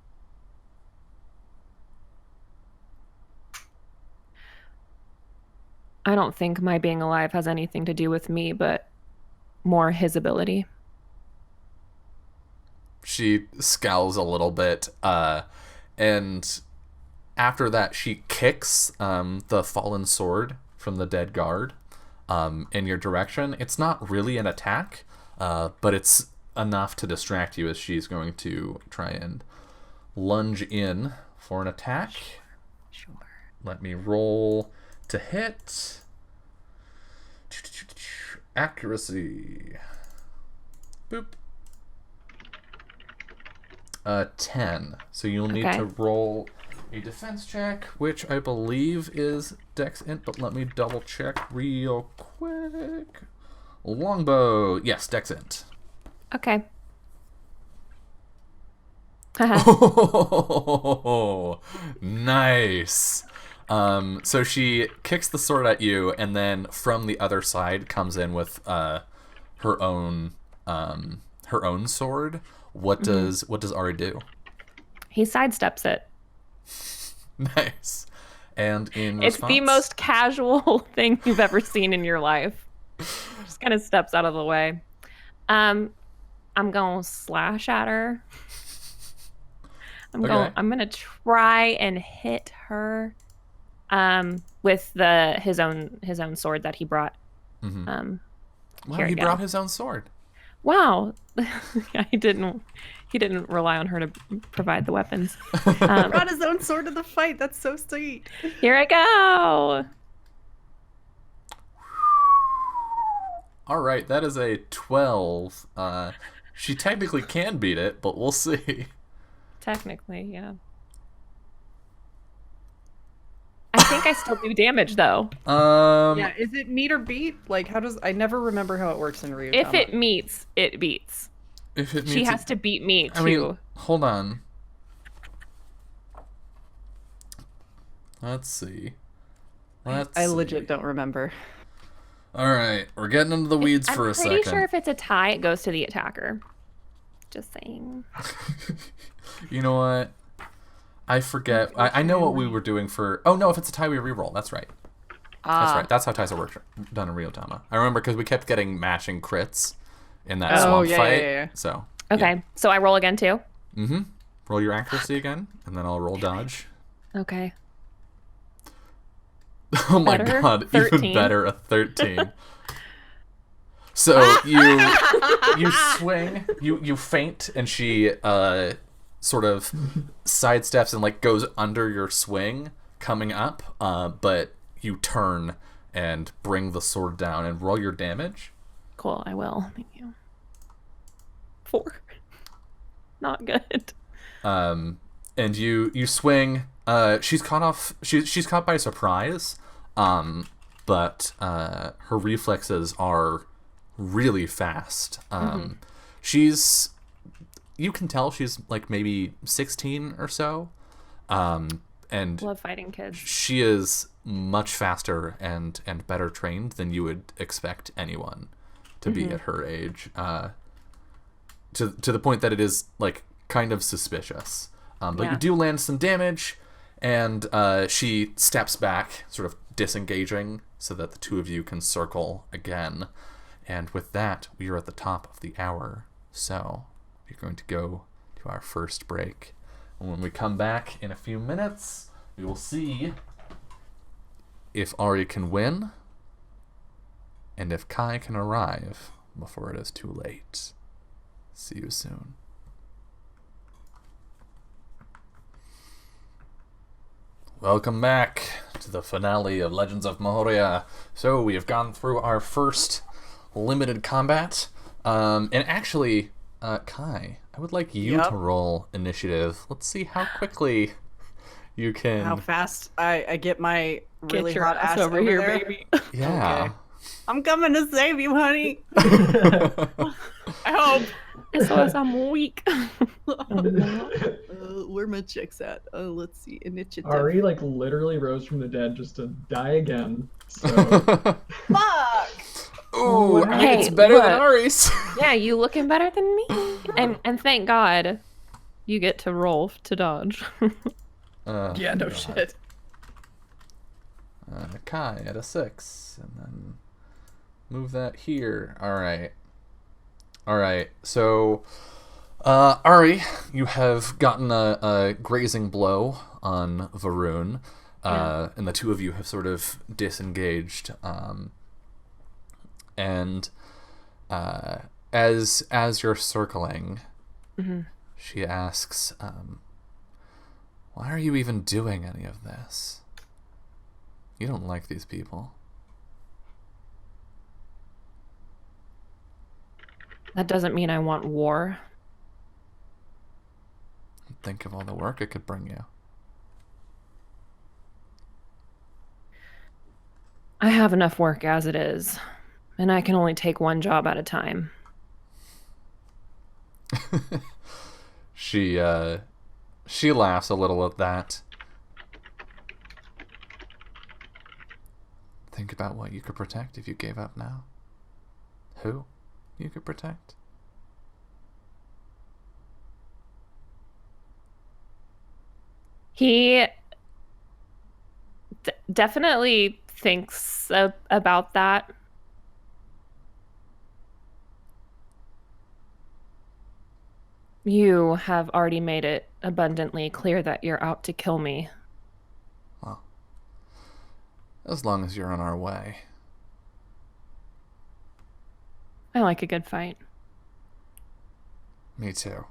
I don't think my being alive has anything to do with me, but more his ability. She scowls a little bit, and after that she kicks the fallen sword from the dead guard in your direction. It's not really an attack, but it's enough to distract you as she's going to try and lunge in for an attack. Sure. Let me roll to hit. Accuracy. Boop. 10. So you'll need Okay. to roll a defense check, which I believe is Dex Int, but let me double check real quick. Longbow. Yes, Dex Int. Okay. Oh, nice. So she kicks the sword at you, and then from the other side comes in with her own sword. What does Ari do? He sidesteps it. Nice. And in It's response, the most casual thing you've ever seen in your life. Just kind of steps out of the way. I'm gonna slash at her. I'm gonna try and hit her with his own sword that he brought. Wow, here he you go. brought his own sword. Wow. Yeah, he didn't rely on her to provide the weapons. Brought his own sword to the fight. That's so sweet. Here I go. All right, that is a 12. She technically can beat it, but we'll see. Technically, yeah. I think I still do damage though. Yeah, is it meet or beat? Like, how does I never remember how it works in Ryutama. If it meets, it beats. If it She meets has to beat me too. I mean, hold on. Let's see. I legit don't remember. All right, we're getting into the weeds for a I'm second. pretty sure if it's a tie, it goes to the attacker. Just saying. You know what? I forget. I know what we were doing for... Oh, no, if it's a tie, we reroll. That's right. That's right. That's how ties are worked, done in Ryutama. I remember because we kept getting matching crits in that swamp fight. Yeah. So, Okay, so I roll again too? mm-hmm. Roll your accuracy again, and then I'll roll dodge. Okay. Oh my Better? god, 13. even better, a 13. So you swing, you feint, and she sort of sidesteps and like goes under your swing coming up, but you turn and bring the sword down and roll your damage. Cool, I will. Thank you. 4. Not good. And you swing. She's caught by surprise, but her reflexes are really fast. You can tell she's like maybe 16 or so, and Love fighting kids. she is much faster and better trained than you would expect anyone to be at her age. To the point that it is like kind of suspicious. But Yeah. you do land some damage, and she steps back, sort of disengaging, so that the two of you can circle again. And with that, we are at the top of the hour. So we're going to go to our first break. And when we come back in a few minutes, we will see if Ari can win and if Kai can arrive before it is too late. See you soon. Welcome back to the finale of Legends of Mahōrea. So we have gone through our first limited combat. And actually, Kai, I would like you to roll initiative. Let's see how quickly you can... How fast I get my really Get your hot ass over here, there. baby. Yeah. Okay. I'm coming to save you, honey. I hope. SOS, I'm weak. Where my chicks at? Oh, let's see. Initiative. Ari like literally rose from the dead just to die again. So Fuck! Ooh, Hey, it's better than look. Ari's. Yeah, you looking better than me. And thank God you get to roll to dodge. Yeah, no shit. Kai at a 6, and then move that here. All right. So, Ari, you have gotten a grazing blow on Varun, and the two of you have sort of disengaged. And as you're circling, she asks, "Why are you even doing any of this? You don't like these people." That doesn't mean I want war. Think of all the work it could bring you. I have enough work as it is, and I can only take one job at a time. She laughs a little at that. Think about what you could protect if you gave up now. Who you could protect? He definitely thinks about that. You have already made it abundantly clear that you're out to kill me. Well, as long as you're on our way. I like a good fight. Me too.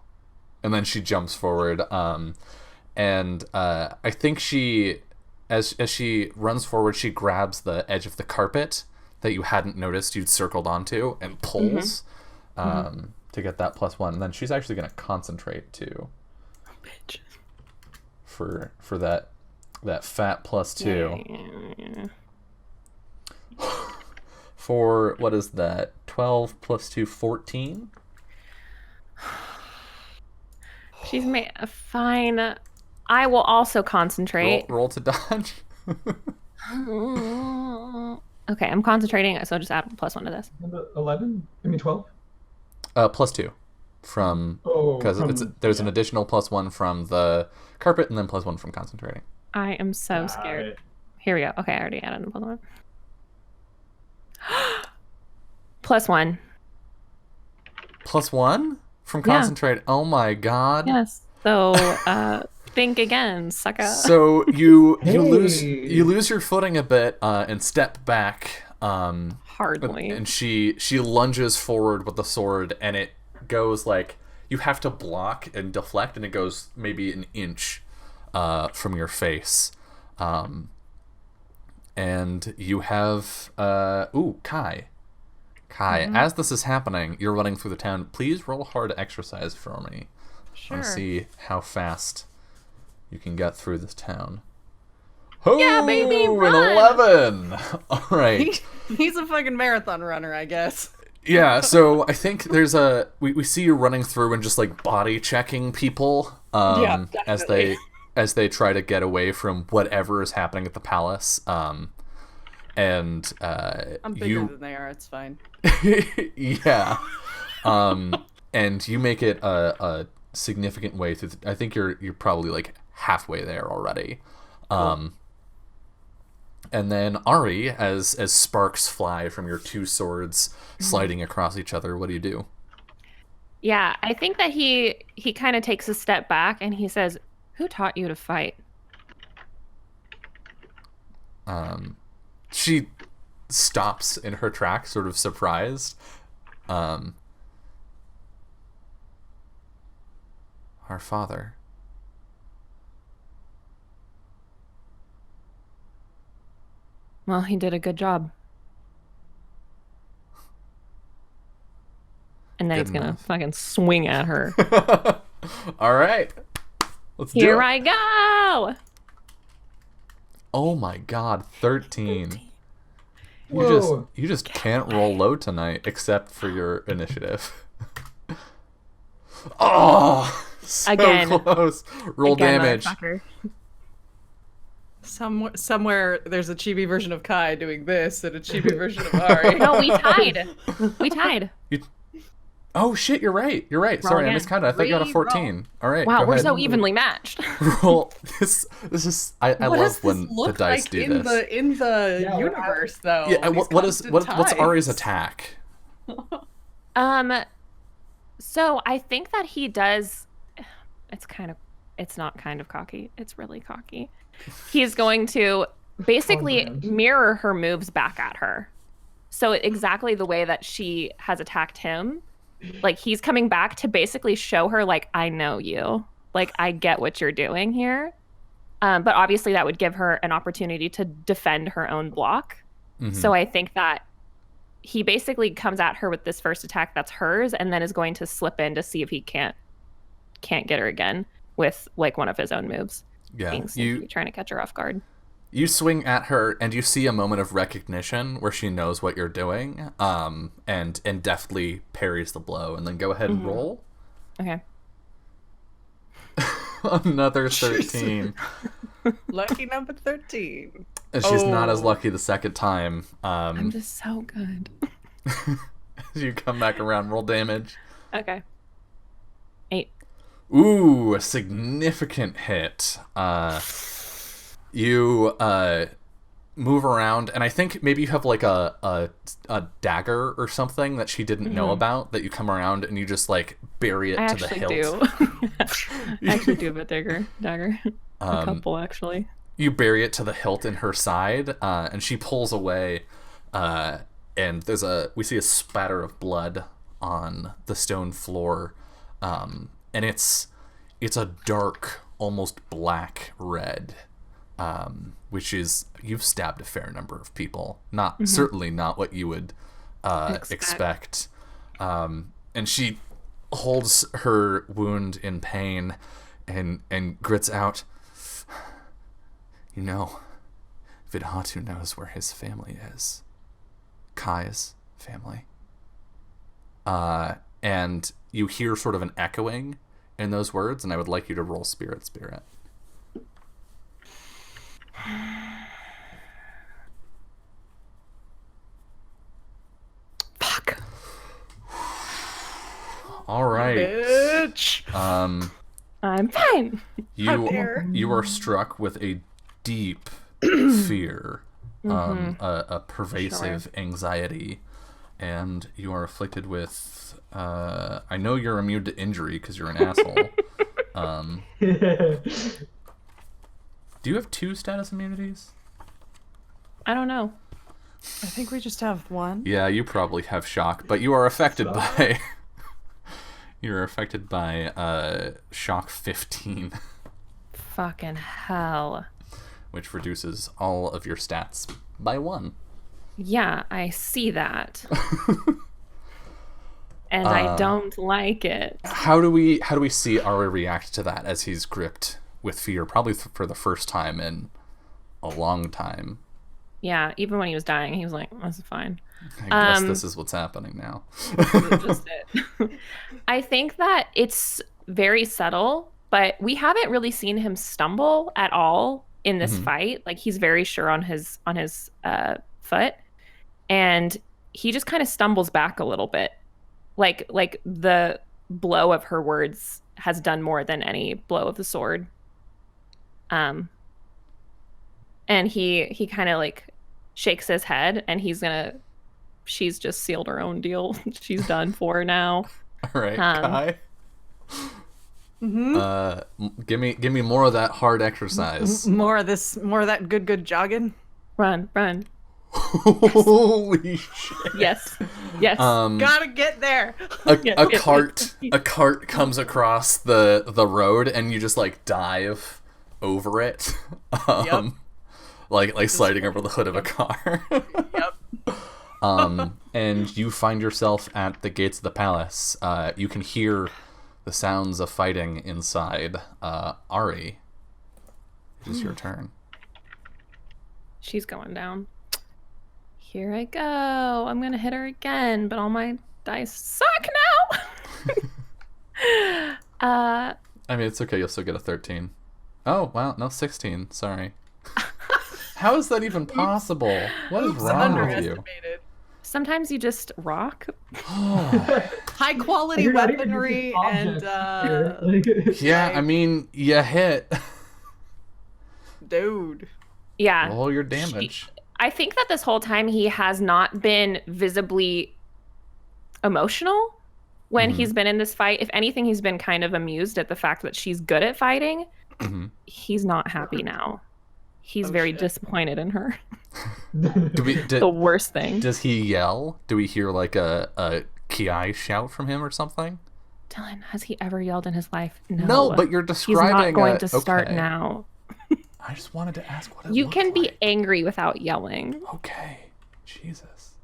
And then she jumps forward, and I think she, as she runs forward, she grabs the edge of the carpet that you hadn't noticed you'd circled onto and pulls to get that +1. And then she's actually going to concentrate too. Oh, bitch. For that fat +2. Yeah. For, what is that? 12 + 2, 14? She's made fine. I will also concentrate. Roll to dodge. Okay, I'm concentrating, so just add +1 to this. 11? I mean 12? +2 from, because there's an additional +1 from the carpet and then +1 from concentrating. I am so scared. Right. Here we go. Okay, I already added the +1. +1. +1 from concentrate. Oh my god. Yes. So think again, sucker. So you Hey. lose your footing a bit and step back. Hardly. And she lunges forward with the sword, and it goes like, you have to block and deflect, and it goes maybe an inch from your face. And you have Kai. As this is happening, you're running through the town. Please roll hard exercise for me. Sure. I want to see how fast you can get through this town. Oh, Yeah, baby, an run! 11. All right. He's a fucking marathon runner, I guess. Yeah, so I think there's we see you running through and just like body checking people Yeah, as definitely. they try to get away from whatever is happening at the palace. And I'm bigger than they are. It's fine. yeah. And you make it a significant way through. I think you're probably like halfway there already. And then Ari, as sparks fly from your two swords sliding across each other, what do you do? Yeah, I think that he kind of takes a step back and he says, Who taught you to fight? She stops in her tracks, sort of surprised. Our father. Well, he did a good job. And then Good he's gonna enough. fucking swing at her. All right. Let's do Here it. I go! Oh my god, 13. Whoa. You just can't roll low tonight except for your initiative. Oh, so Again. close. Roll Again, damage. motherfucker. Somewhere there's a chibi version of Kai doing this and a chibi version of Ari. No, we tied. We tied. Oh shit, you're right. You're right. Roll Sorry, I again. miscounted. I thought you got a 14. All right. Wow, go we're ahead. so evenly matched. Roll. This is. I What does love when this the look dice like do in this. the Yeah, what universe though? Yeah. These What's constant Ari's ties. attack? So I think that he does. It's not kind of cocky. It's really cocky. He's going to basically brand. mirror her moves back at her. So exactly the way that she has attacked him, like he's coming back to basically show her, like, I know you, like I get what you're doing here. But obviously that would give her an opportunity to defend her own block. Mhm. So I think that he basically comes at her with this first attack that's hers, and then is going to slip in to see if he can't get her again with like one of his own moves. Yeah. Being sneaky, trying to catch her off guard. You swing at her, and you see a moment of recognition where she knows what you're doing, and deftly parries the blow, and then go ahead and roll. Okay. Another 13. Lucky number 13. And she's not as Oh. lucky the second time. I'm just so good. You come back around, roll damage. Okay. 8. Ooh, a significant hit. You move around, and I think maybe you have like a dagger or something that she didn't know about, that you come around and you just like bury it I to the actually hilt. do. I actually do have a dagger. A couple, actually. You bury it to the hilt in her side, and she pulls away, and we see a spatter of blood on the stone floor, and it's a dark, almost black red, which is, you've stabbed a fair number of people, certainly not what you would expect. And she holds her wound in pain and grits out, "You know, Vidhatu knows where his family is. Kai's family." And you hear sort of an echoing in those words, and I would like you to roll Spirit. Fuck. All right. Bitch. I'm fine. You are struck with a deep fear, a pervasive anxiety, and you are afflicted with. I know you're immune to injury because you're an asshole. Do you have 2 status immunities? I don't know. I think we just have one. Yeah, you probably have shock, but you are affected by. You're affected by shock 15, Fucking hell. which reduces all of your stats by 1. Yeah, I see that. And I don't like it. How do we see Ari react to that as he's gripped with fear, probably for the first time in a long time? Yeah, even when he was dying, he was like, "This is fine." I guess this is what's happening now. Just it. I think that it's very subtle, but we haven't really seen him stumble at all in this fight. Like, he's very sure on his foot, and he just kind of stumbles back a little bit. Like the blow of her words has done more than any blow of the sword. And he kind of like shakes his head, and she's just sealed her own deal. She's done for now. All right, Kai. Give me more of that hard exercise. More of that good jogging. Run. Holy shit! Yes. Gotta get there. A cart comes across the road, and you just like dive over it, like sliding over the hood of a car. Yep. And you find yourself at the gates of the palace. You can hear the sounds of fighting inside. Ari, it is your turn. She's going down. Here I go. I'm gonna hit her again, but all my dice suck now. I mean, it's okay. You'll still get a 13. Oh, wow. No, 16. Sorry. How is that even possible? What is wrong with you? Sometimes you just rock. High quality weaponry and yeah, I mean, you hit. Dude. Yeah. Roll your damage. I think that this whole time he has not been visibly emotional when he's been in this fight. If anything, he's been kind of amused at the fact that she's good at fighting. He's not happy now. He's very disappointed in her. The worst thing. Does he yell? Do we hear like a Ki shout from him or something? Dylan, has he ever yelled in his life? No, but you're describing. He's not going to start now. I just wanted to ask what it You looked can be like. angry without yelling. Okay. Jesus.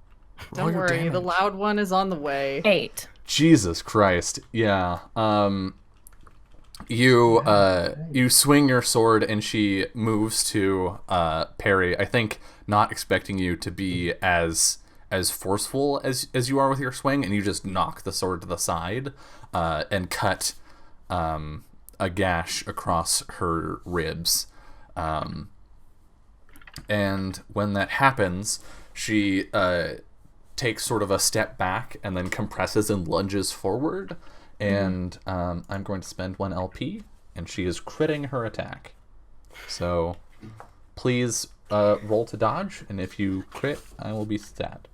Don't worry, the loud one is on the way. 8. Jesus Christ. Yeah. You swing your sword and she moves to parry. I think not expecting you to be as forceful as you are with your swing, and you just knock the sword to the side and cut a gash across her ribs. And when that happens, she takes sort of a step back and then compresses and lunges forward. And I'm going to spend 1 LP, and she is critting her attack. So please roll to dodge, and if you crit, I will be sad.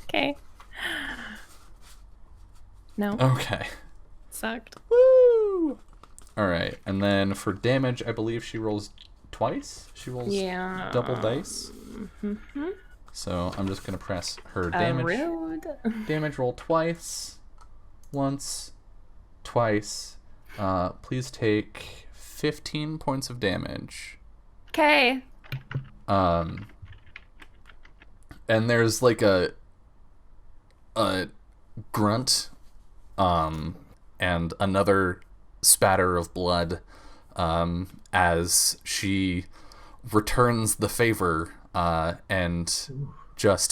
Okay. No. Okay. Sucked. Woo! All right, and then for damage, I believe she rolls twice. She rolls double dice. So I'm just going to press her damage. Rude. Damage roll twice. Once, twice. Please take 15 points of damage. Okay. And there's like a grunt, and another spatter of blood, as she returns the favor, and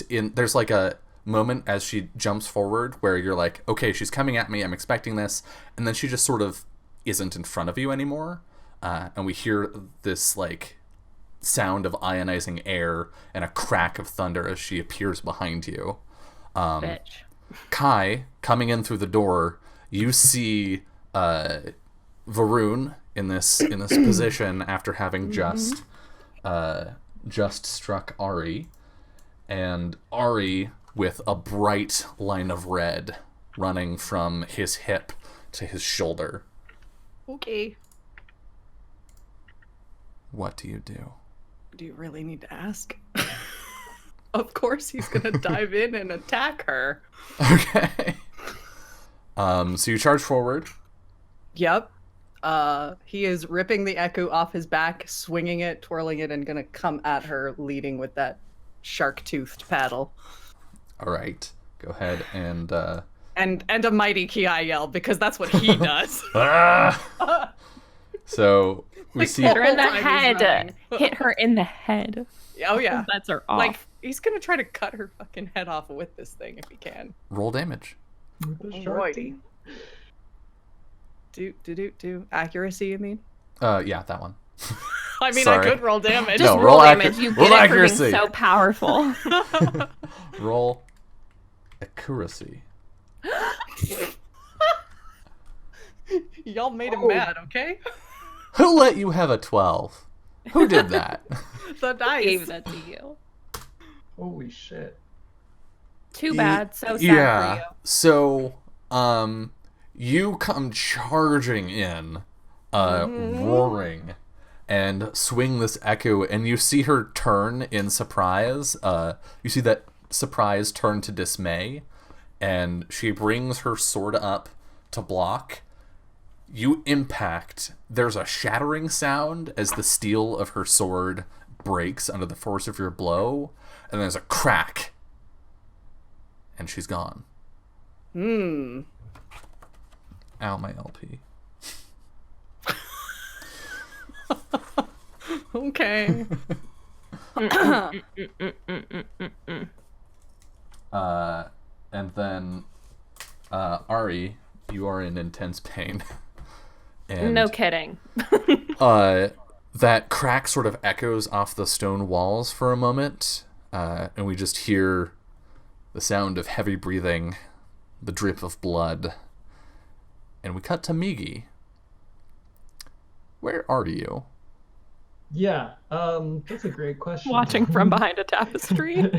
there's like a moment as she jumps forward where you're like, okay, she's coming at me, I'm expecting this, and then she just sort of isn't in front of you anymore, and we hear this like sound of ionizing air and a crack of thunder as she appears behind you. Bitch. Kai, coming in through the door, you see Varun in this position after having just struck Ari, and Ari with a bright line of red running from his hip to his shoulder. Okay. What do you do? Do you really need to ask? Of course he's gonna dive in and attack her. Okay. So you charge forward. Yep. He is ripping the echo off his back, swinging it, twirling it, and gonna come at her, leading with that shark-toothed paddle. All right. Go ahead and a mighty Ki yell, because that's what he does. So we see Hit her in the head. Hit her in the head. Oh yeah. That's her off. Like, he's gonna try to cut her fucking head off with this thing if he can. roll damage. With the shark teeth. Do. Accuracy, you mean? Yeah, that one. I mean, Sorry. I could roll damage. No, roll roll damage. You roll get it accuracy. for being so powerful. Roll accuracy. Y'all made him mad, okay? Who let you have a 12? Who did that? The dice. Gave that to you. Holy shit. Too bad. So sad Yeah. for you. So, You come charging in, roaring, and swing this echo, and you see her turn in surprise. You see that surprise turn to dismay, and she brings her sword up to block. You impact. There's a shattering sound as the steel of her sword breaks under the force of your blow, and there's a crack, and she's gone. Ow, my LP. Okay. And then, Ari, you are in intense pain. And, No kidding. that crack sort of echoes off the stone walls for a moment, and we just hear the sound of heavy breathing, the drip of blood, and we cut to Migi. Where are you? Yeah, that's a great question. Watching from behind a tapestry.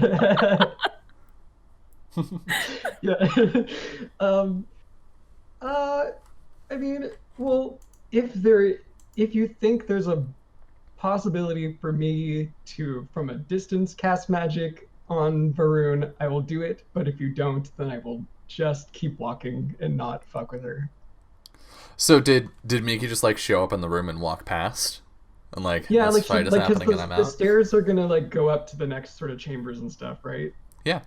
Yeah. I mean, well, if you think there's a possibility for me to, from a distance, cast magic on Varun, I will do it. But if you don't, then I will just keep walking and not fuck with her. So did Migi just like show up in the room and walk past? And like, Yeah, this like fight is because happening and I'm the out? stairs are gonna like go up to the next sort of chambers and stuff, right? Yeah.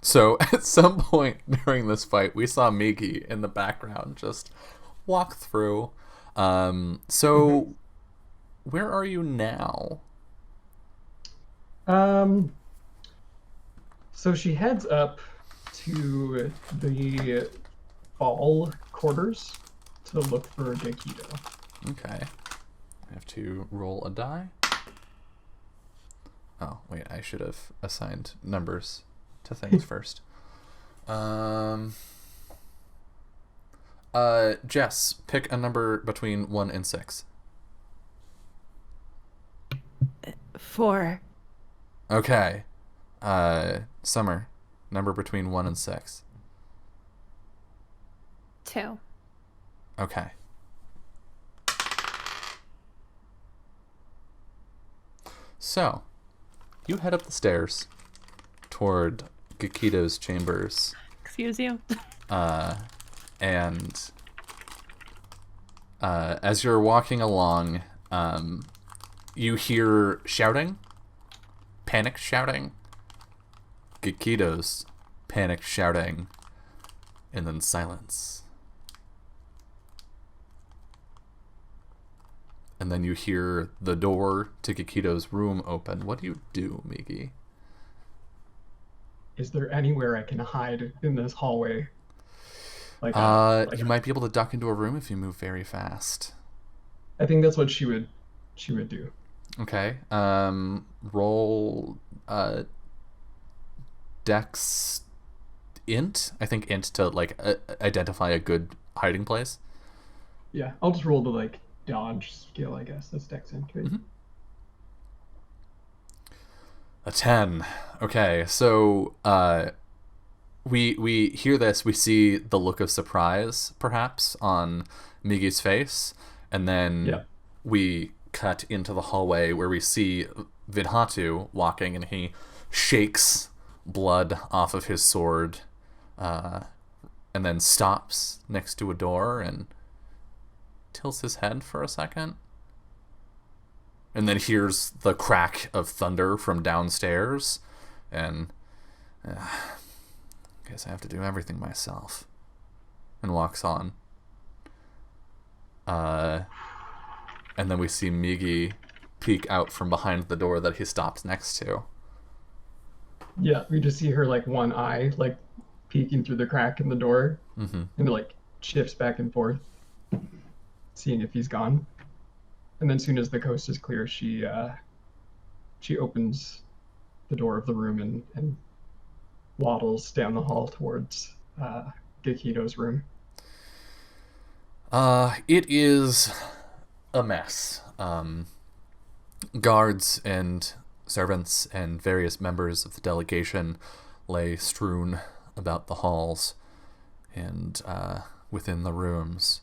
So at some point during this fight, we saw Migi in the background just walk through. So where are you now? So she heads up to the ball quarters to look for Gekido. Okay. I have to roll a die. Oh, wait, I should have assigned numbers to things first. Jess, pick a number between 1 and 6. 4. Okay. Summer, number between 1 and 6. 2. Okay. So, you head up the stairs toward Gekido's chambers. Excuse you. And as you're walking along, you hear shouting, panic shouting, Gekido's panic shouting, and then silence. And then you hear the door to Gekido's room open. What do you do, Migi? Is there anywhere I can hide in this hallway? You might be able to duck into a room if you move very fast. I think that's what she would do. Okay. Roll Dex int. I think int to like identify a good hiding place. Yeah, I'll just roll the like dodge skill, I guess. That's Dex int, right? Mm-hmm. A 10. Okay, so we hear this. We see the look of surprise, perhaps, on Migi's face, and then we cut into the hallway where we see Vidhatu walking, and he shakes blood off of his sword, and then stops next to a door and tilts his head for a second. And then hears the crack of thunder from downstairs, and guess I have to do everything myself. And walks on. And then we see Migi peek out from behind the door that he stops next to. Yeah, we just see her like one eye like peeking through the crack in the door, and it like shifts back and forth, seeing if he's gone. And then, as soon as the coast is clear, she opens the door of the room and waddles down the hall towards Gekido's room. It is a mess. Guards and servants and various members of the delegation lay strewn about the halls. and within the rooms.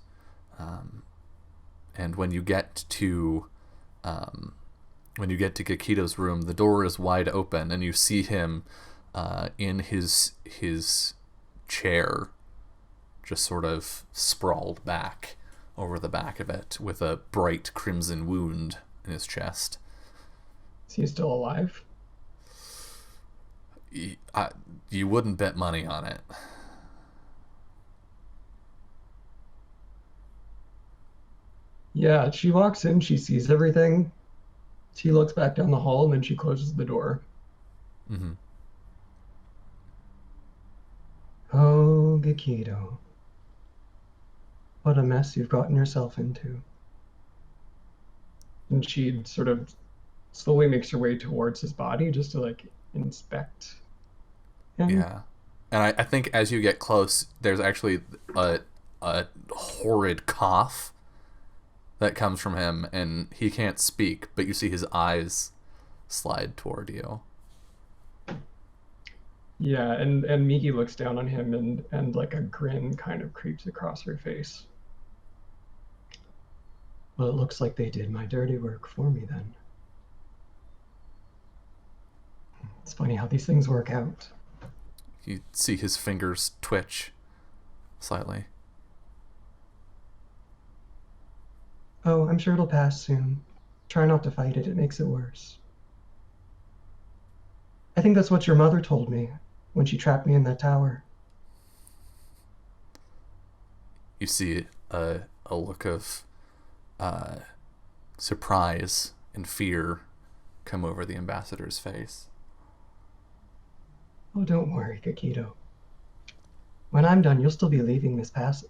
And when you get to Gakito's room, the door is wide open, and you see him in his chair, just sort of sprawled back over the back of it, with a bright crimson wound in his chest. Is he still alive? You wouldn't bet money on it. Yeah, she walks in, she sees everything. She looks back down the hall, and then she closes the door. Mm-hmm. Oh, Gakito. What a mess you've gotten yourself into. And she sort of slowly makes her way towards his body just to, like, inspect him. Yeah. And I think as you get close, there's actually a horrid cough that comes from him, and he can't speak, but you see his eyes slide toward you. Yeah, and Miki looks down on him, and like a grin kind of creeps across her face. Well, it looks like they did my dirty work for me then. It's funny how these things work out. You see his fingers twitch slightly. Oh, I'm sure it'll pass soon. Try not to fight it, it makes it worse. I think that's what your mother told me when she trapped me in that tower. You see a look of surprise and fear come over the ambassador's face. Oh, don't worry, Gakito. When I'm done, you'll still be leaving this palace.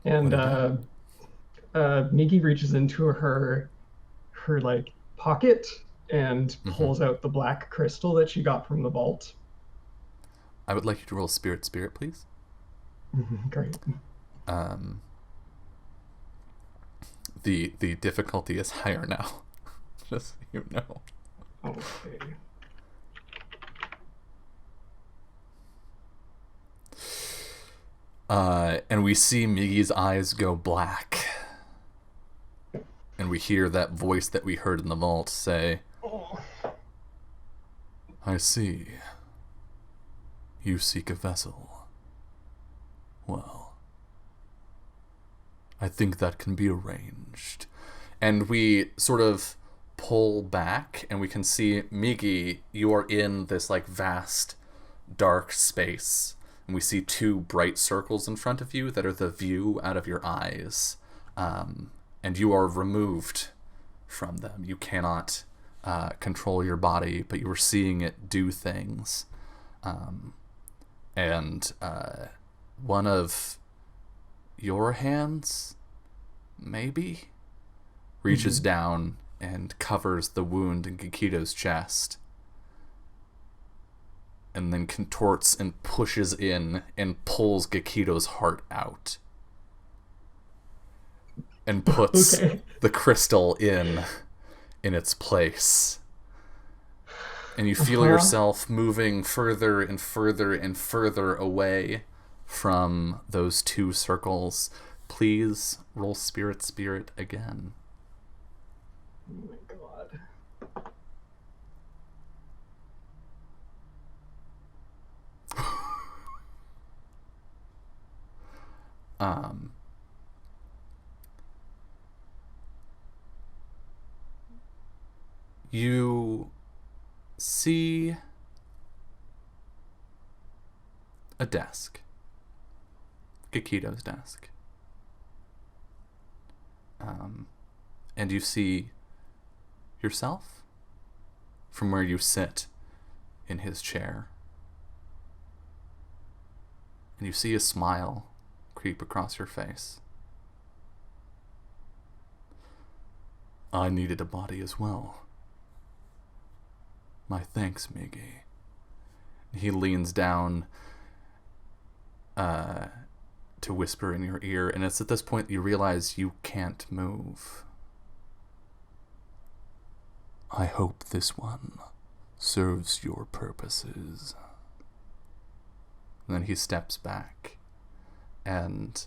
And Miki reaches into her like pocket and pulls out the black crystal that she got from the vault. I would like you to roll spirit, please. Great. The difficulty is higher now. Just so you know. Okay. And we see Migi's eyes go black. And we hear that voice that we heard in the vault say, I see. You seek a vessel. Well, I think that can be arranged. And we sort of pull back, and we can see, Migi, you are in this like vast, dark space. And we see two bright circles in front of you that are the view out of your eyes. And you are removed from them. You cannot control your body, but you are seeing it do things. And one of your hands, maybe, reaches down and covers the wound in Gakito's chest. And then contorts and pushes in and pulls Gakito's heart out. And puts the crystal in its place. And you feel yourself moving further and further and further away from those two circles. Please roll spirit again. Oh my god. You see a desk. Gakito's desk. And you see yourself from where you sit in his chair. And you see a smile creep across your face. I needed a body as well. My thanks, Migi. He leans down to whisper in your ear, and it's at this point you realize you can't move. I hope this one serves your purposes. And then he steps back, and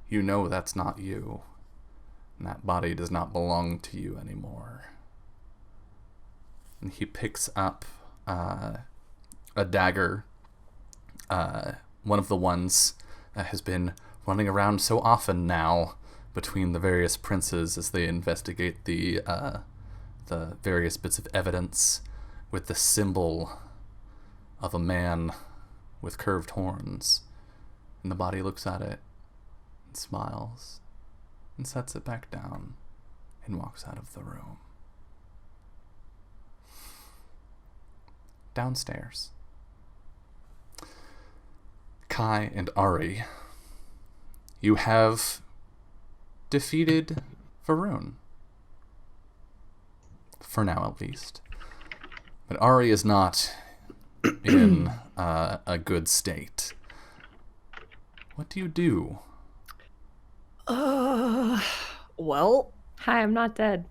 you know that's not you, and that body does not belong to you anymore. And he picks up a dagger, one of the ones that has been running around so often now between the various princes as they investigate the various bits of evidence, with the symbol of a man with curved horns. And the body looks at it and smiles and sets it back down and walks out of the room. Downstairs, Kai and Ari, you have defeated Varun. For now, at least. But Ari is not in a good state. What do you do? Well, Hi, I'm not dead.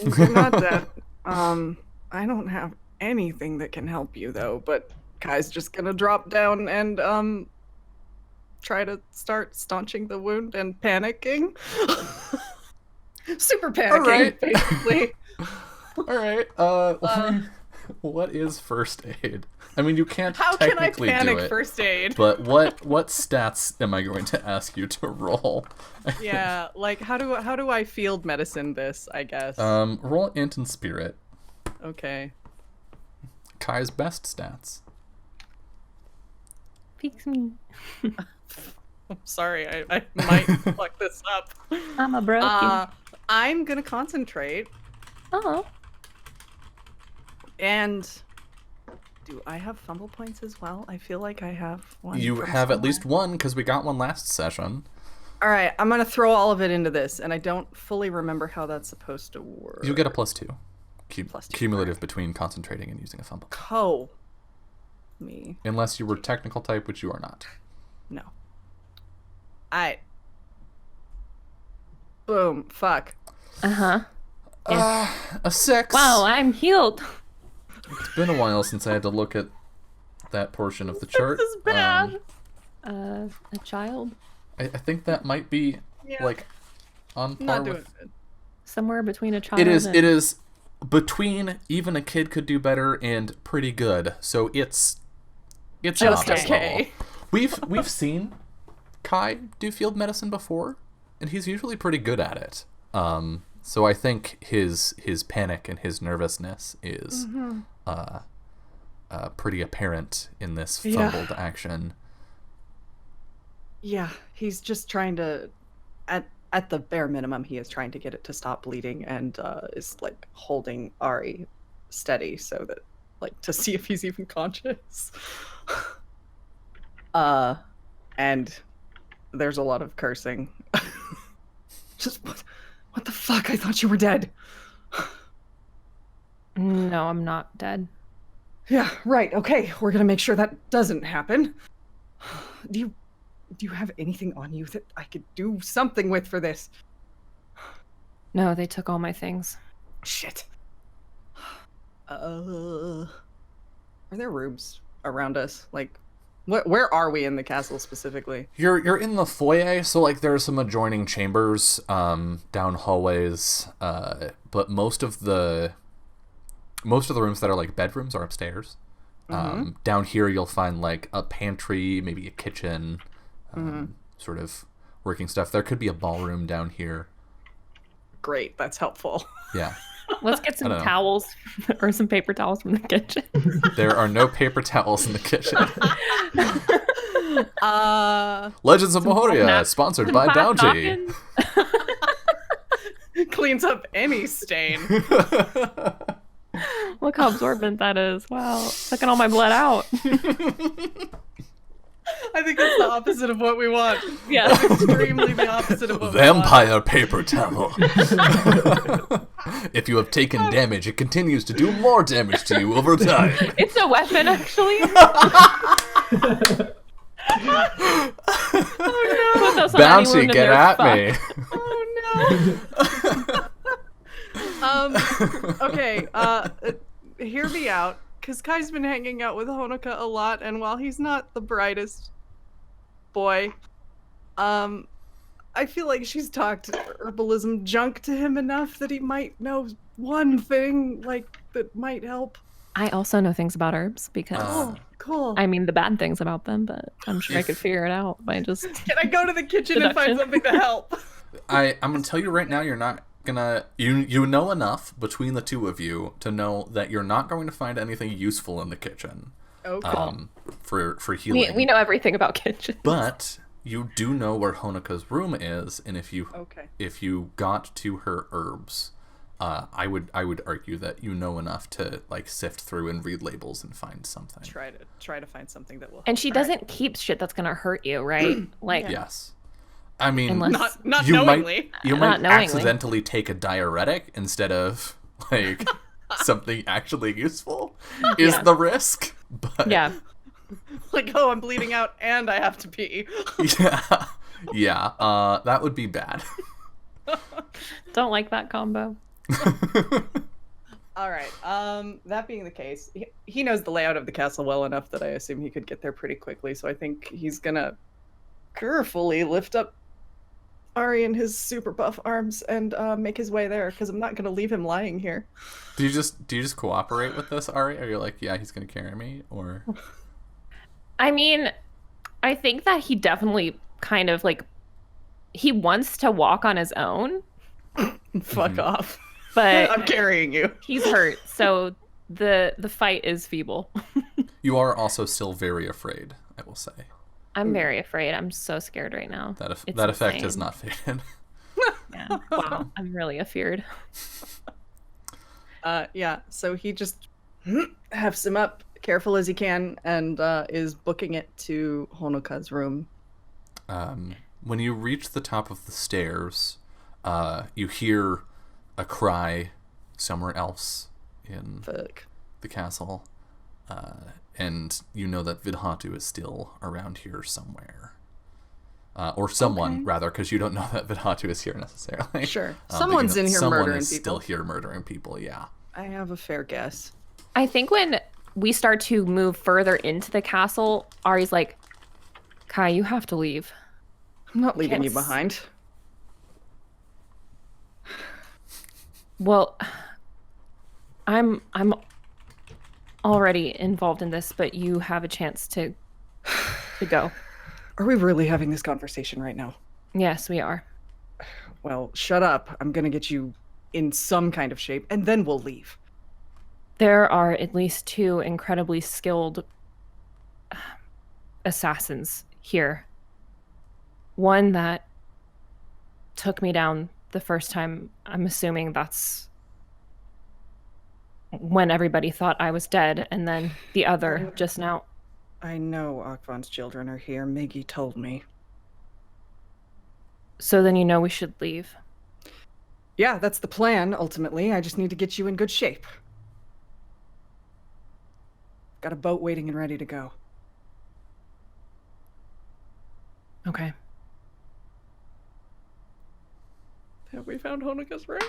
you're not dead. I don't have anything that can help you though, but Kai's just gonna drop down and try to start staunching the wound and panicking. Super panicking, All right. basically. All right. What is first aid? I mean, you can't How can I technically do panic it. first aid? But what stats am I going to ask you to roll? Yeah, like how do I field medicine this, I guess? Roll int and spirit. Okay. Kai's best stats. Fix me. I'm sorry, I might fuck this up. I'm a broken. I'm gonna concentrate, Oh. and do I have fumble points as well? I feel like I have one. You from have at somewhere. least one, because we got one last session. All right, I'm gonna throw all of it into this, and I don't fully remember how that's supposed to work. You'll get a +2. +2, Cumulative between concentrating and using a fumble. Me. Unless you were technical type, which you are not. No. Boom. Fuck. Uh-huh. A 6. Wow, I'm healed. It's been a while since I had to look at that portion of the chart. This is bad. A child? I think that might be Yeah. like on par Not doing with. good. Somewhere between a child It is. and... It is between even a kid could do better and pretty good. So it's Just office okay. level. We've seen Kai do field medicine before, and he's usually pretty good at it. So I think his panic and his nervousness is pretty apparent in this Yeah. fumbled action. Yeah, he's just trying to, at the bare minimum, he is trying to get it to stop bleeding, and is like holding Ari steady so that, like, to see if he's even conscious. And there's a lot of cursing. Just what the fuck? I thought you were dead. No, I'm not dead. Yeah, right. Okay, we're gonna make sure that doesn't happen. Do you have anything on you that I could do something with for this? No, they took all my things. Shit. Are there rooms around us? Like, where are we in the castle specifically? You're in the foyer, so like there's some adjoining chambers, down hallways, but most of the rooms that are like bedrooms are upstairs. Down here you'll find like a pantry, maybe a kitchen, sort of working stuff. There could be a ballroom down here. Great, that's helpful. Yeah. Let's get some don't know. towels or some paper towels from the kitchen. There are no paper towels in the kitchen. Legends of hot Mahōrea, naps, sponsored some by hot Bounty. napkins. Cleans up any stain. Look how absorbent that is. Wow. Sucking all my blood out. I think that's the opposite of what we want. Yeah. That's extremely the opposite of what we Vampire paper towel. If you have taken damage, it continues to do more damage to you over time. It's a weapon, actually. Put those on Bounty, anyone and get they're at fucked. me. want. Oh Okay, hear me out, because Kai's been hanging out with Honoka a lot, and while he's not the brightest boy, I feel like she's talked herbalism junk to him enough that he might know one thing, like, that might help. I also know things about herbs because Oh, cool. I mean the bad things about them, but I'm sure I could figure it out by just. Can I go to the kitchen and find something to help? I'm gonna tell you right now, you're not gonna. You know enough between the two of you to know that you're not going to find anything useful in the kitchen. Okay. For healing. We know everything about kitchens. But you do know where Honoka's room is, and if you got to her herbs, I would argue that you know enough to like sift through and read labels and find something. Try to find something that will help. And she doesn't keep shit that's gonna hurt you, right? Like Yes. I mean, Unless- not you knowingly. you might Not knowingly. accidentally take a diuretic instead of like something actually useful is Yeah. the risk. But yeah. Like, oh, I'm bleeding out and I have to pee. yeah, that would be bad. Don't like that combo. All right. That being the case, he knows the layout of the castle well enough that I assume he could get there pretty quickly. So I think he's gonna carefully lift up Ari in his super buff arms and make his way there, because I'm not gonna leave him lying here. Do you just cooperate with this, Ari? Or you're like, yeah, he's gonna carry me, or I mean, I think that he definitely kind of like he wants to walk on his own, Fuck off. but I'm carrying you. he's hurt, so the fight is feeble. you are also still very afraid, I will say. I'm very afraid. I'm so scared right now. That It's that effect insane. has not faded. Yeah. Wow. I'm really afeared. Yeah, so he just hefts him up, careful as he can, and is booking it to Honoka's room. When you reach the top of the stairs, you hear a cry somewhere else in Fuck. the castle, and you know that Vidhatu is still around here somewhere. Or someone, Okay. rather, because you don't know that Vidhatu is here necessarily. Sure. But Someone's in here someone murdering is still people. here murdering people, yeah. I have a fair guess. I think when we start to move further into the castle, Ari's like, Kai, you have to leave. I'm not leaving you Yes. behind. Well, I'm already involved in this, but you have a chance to go. Are we really having this conversation right now? Yes, we are. Well, shut up. I'm gonna get you in some kind of shape, and then we'll leave. There are at least 2 incredibly skilled assassins here. One that took me down the first time. I'm assuming that's when everybody thought I was dead, and then the other just now. I know Akvan's children are here. Miggy told me. So then you know we should leave. Yeah, that's the plan, ultimately. I just need to get you in good shape. Got a boat waiting and ready to go. Okay. Have we found Honoka's room?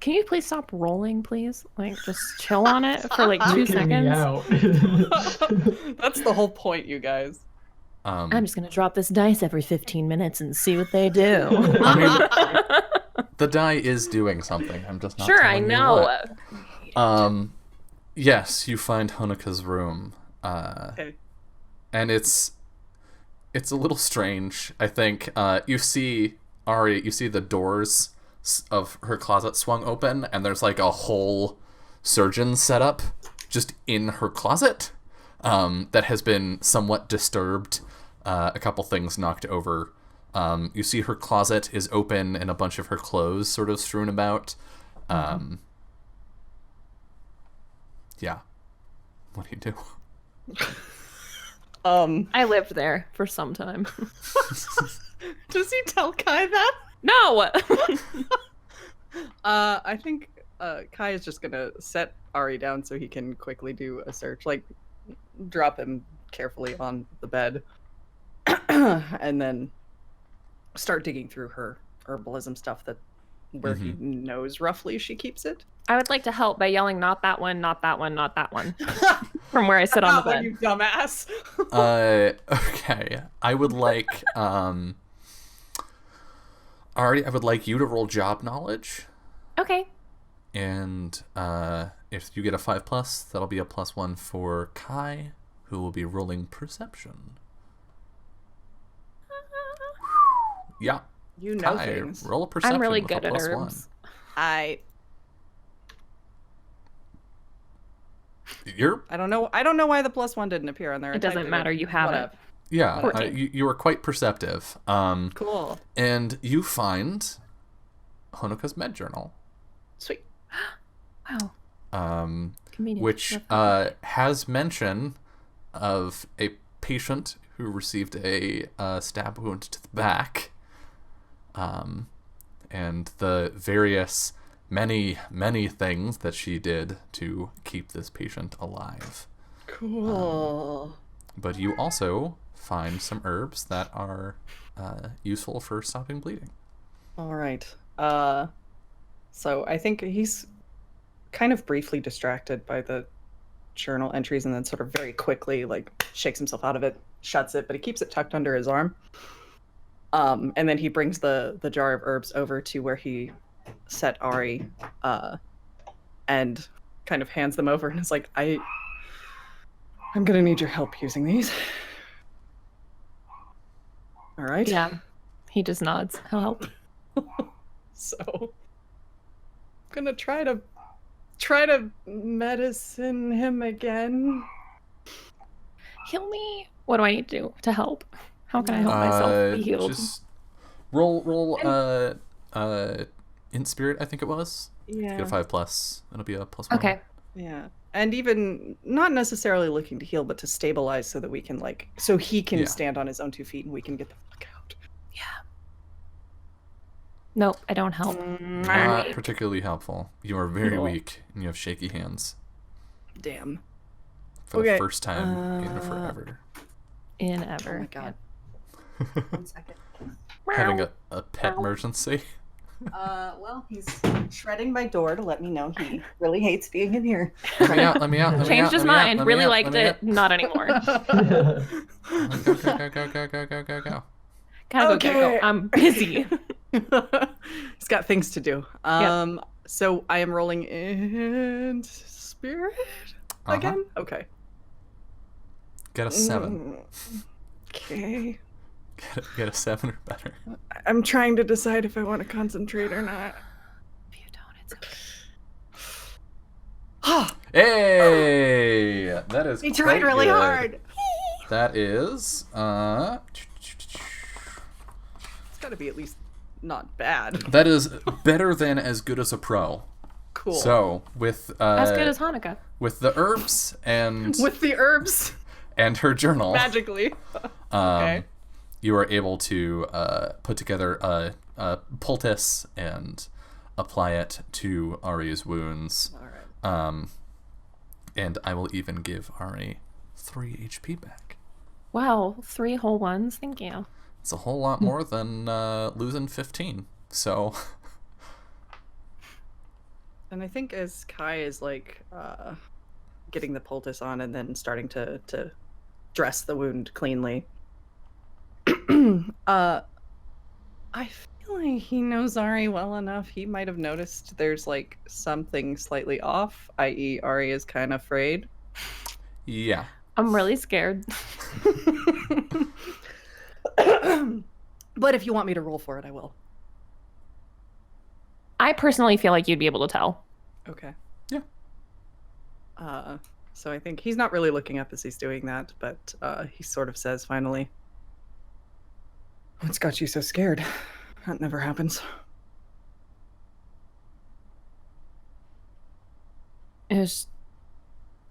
Can you please stop rolling, please? Like, just chill on it for like 2 Freaking me seconds. out. That's the whole point, you guys. I'm just gonna drop this dice every 15 minutes and see what they do. I mean, the die is doing something. I'm just not Sure, I telling you know. what. Yes, you find Honoka's room. Okay. And it's a little strange. I think you see Ari, you see the doors of her closet swung open, and there's like a whole surgeon setup just in her closet that has been somewhat disturbed. A couple things knocked over. You see her closet is open and a bunch of her clothes sort of strewn about. Yeah. What do you do? I lived there for some time. Does he tell Kai that? No! I think Kai is just gonna set Ari down so he can quickly do a search. Like, drop him carefully on the bed, and then start digging through her herbalism stuff that where he knows roughly she keeps it. I would like to help by yelling, "Not that one, not that one, not that one," from where I sit on the bed. You dumbass. Okay. I would like Ari, I would like you to roll job knowledge. Okay. And if you get a 5+, that'll be a +1 for Kai, who will be rolling perception. Yeah. You know Kai, things. roll a perception. I'm really with a good at +1. herbs. I don't know why the +1 didn't appear on there. It doesn't matter. You have it. Yeah, you were quite perceptive. Cool. And you find Honoka's med journal. Sweet. Wow. Convenient. Which has mention of a patient who received a stab wound to the back, and the various many things that she did to keep this patient alive. Cool. But you also find some herbs that are useful for stopping bleeding. All right. So I think he's kind of briefly distracted by the journal entries and then sort of very quickly like shakes himself out of it, shuts it, but he keeps it tucked under his arm. And then he brings the jar of herbs over to where he set Ari, and kind of hands them over and is like, I'm gonna need your help using these. All right. Yeah. He just nods. He'll help. So I'm gonna try to medicine him again. Heal me. What do I need to do to help? How can I help myself be healed? Just roll in spirit, I think it was. Yeah. Get a 5+. It'll be a +1. Okay. Yeah. And even not necessarily looking to heal, but to stabilize so that we can so he can stand on his own 2 feet and we can get the fuck out. Yeah. Nope, I don't help. Not particularly helpful. You are very weak and you have shaky hands. Damn. For the first time in forever. In ever. Oh my god. 1 second. Having a pet emergency. Well, he's shredding my door to let me know he really hates being in here. Let me out. Changed his mind. Really liked it. Not anymore. Go. Gotta go. I'm busy. He's got things to do. So I am rolling in spirit again? Okay. Get a 7. Okay. Get a 7 or better. I'm trying to decide if I want to concentrate or not. If you don't, it's okay. Hey! That is He tried quite really good. hard. That is It's got to be at least not bad. that is better than as good as a pro. Cool. So, with As good as Hanukkah. with the herbs and with the herbs and her journal, magically. Okay. you are able to put together a poultice and apply it to Ari's wounds. All right. And I will even give Ari 3 HP back. Wow, 3 whole ones. Thank you. It's a whole lot more than losing 15. So. And I think as Kai is getting the poultice on and then starting to dress the wound cleanly, I feel like he knows Ari well enough. He might have noticed there's something slightly off, i.e. Ari is kind of afraid. Yeah. I'm really scared. But if you want me to roll for it, I will. I personally feel like you'd be able to tell. Okay. Yeah. So I think he's not really looking up as he's doing that, but he sort of says finally, "What's got you so scared? That never happens." It was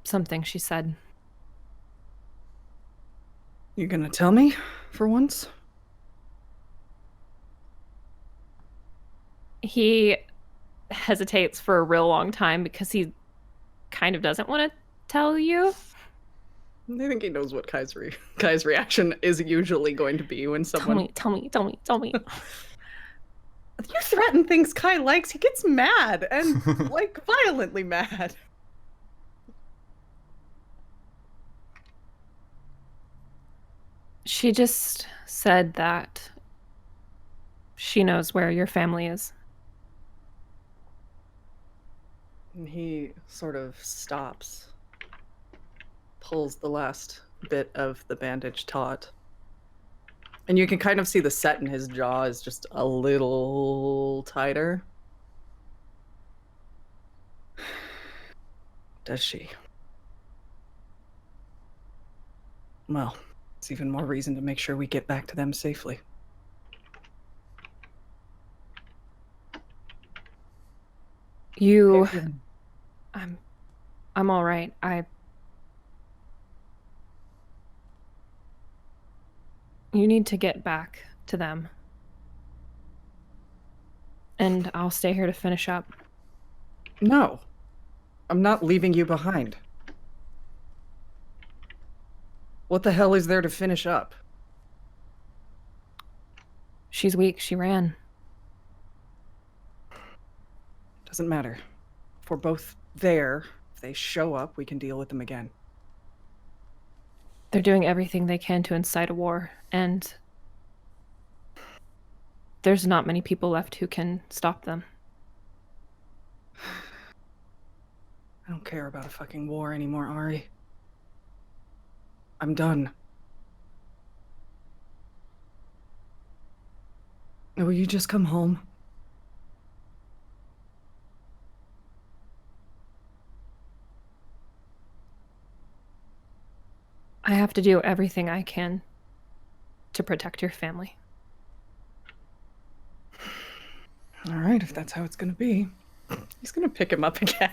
something she said. You gonna tell me for once? He hesitates for a real long time because he kind of doesn't want to tell you. I think he knows what Kai's reaction is usually going to be when someone... Tell me. You threaten things Kai likes, he gets mad and like violently mad. She just said that she knows where your family is. And he sort of stops, pulls the last bit of the bandage taut. And you can kind of see the set in his jaw is just a little tighter. Does she? Well, it's even more reason to make sure we get back to them safely. I'm all right. You need to get back to them. And I'll stay here to finish up. No. I'm not leaving you behind. What the hell is there to finish up? She's weak. She ran. Doesn't matter. If we're both there, if they show up, we can deal with them again. They're doing everything they can to incite a war, and there's not many people left who can stop them. I don't care about a fucking war anymore, Ari. I'm done. Will you just come home? I have to do everything I can to protect your family. All right, if that's how it's gonna be. He's gonna pick him up again.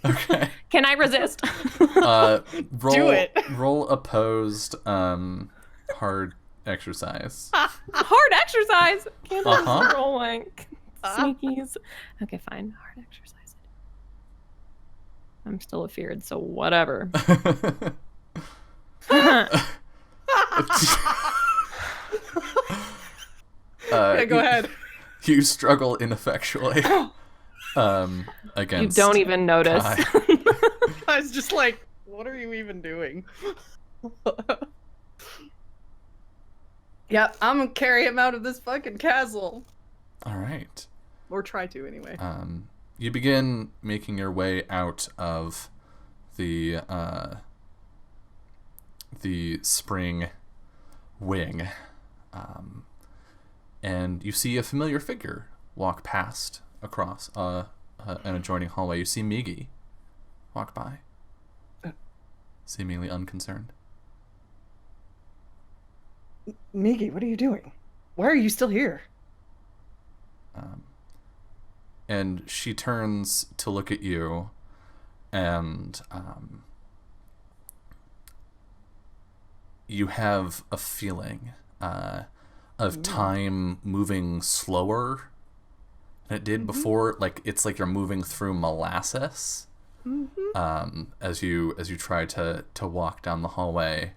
Okay. Can I resist? Roll, Do it. Roll opposed hard exercise. Hard exercise. Can't Uh-huh. rolling. Sneakies. Okay, fine. Hard exercise. I'm still afeared, so whatever. Yeah, go ahead. You struggle ineffectually. You Against don't even notice. Kai. I was just like, what are you even doing? Yeah, I'm gonna carry him out of this fucking castle. All right. Or try to, anyway. You begin making your way out of the spring wing, and you see a familiar figure walk past across an adjoining hallway. You see Migi walk by, seemingly unconcerned. Migi, what are you doing? Why are you still here? And she turns to look at you, and you have a feeling of time moving slower than it did before. Like it's like you're moving through molasses. As you try to walk down the hallway,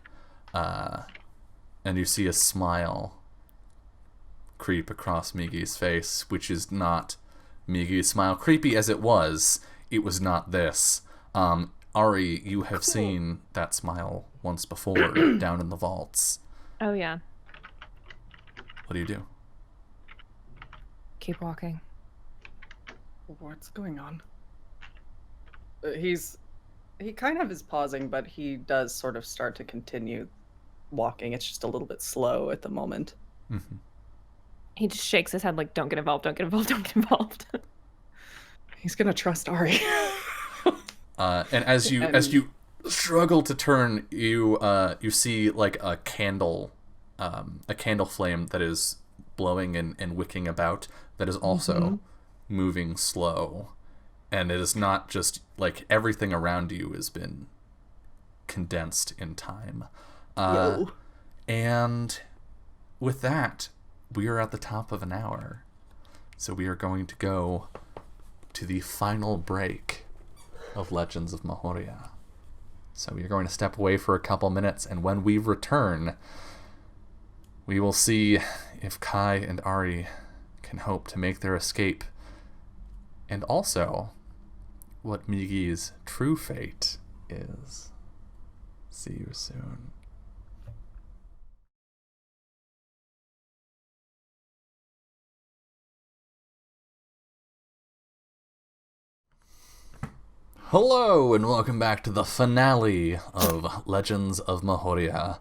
and you see a smile creep across Migi's face, which is not Migi's smile. Creepy as it was not this. Ari, you have seen that smile once before down in the vaults. Oh, yeah. What do you do? Keep walking. What's going on? He kind of is pausing, but he does sort of start to continue walking. It's just a little bit slow at the moment. Mm-hmm. He just shakes his head like, don't get involved, don't get involved, don't get involved. He's gonna trust Ari. And as you struggle to turn, you see like a candle flame that is blowing and wicking about, that is also moving slow, and it is not just like everything around you has been condensed in time. And with that, we are at the top of an hour, so we are going to go to the final break of Legends of Mahōrea. So we are going to step away for a couple minutes, and when we return, We will see if Kai and Ari can hope to make their escape, and also what Migi's true fate is. See you soon. Hello, and welcome back to the finale of Legends of Mahōrea.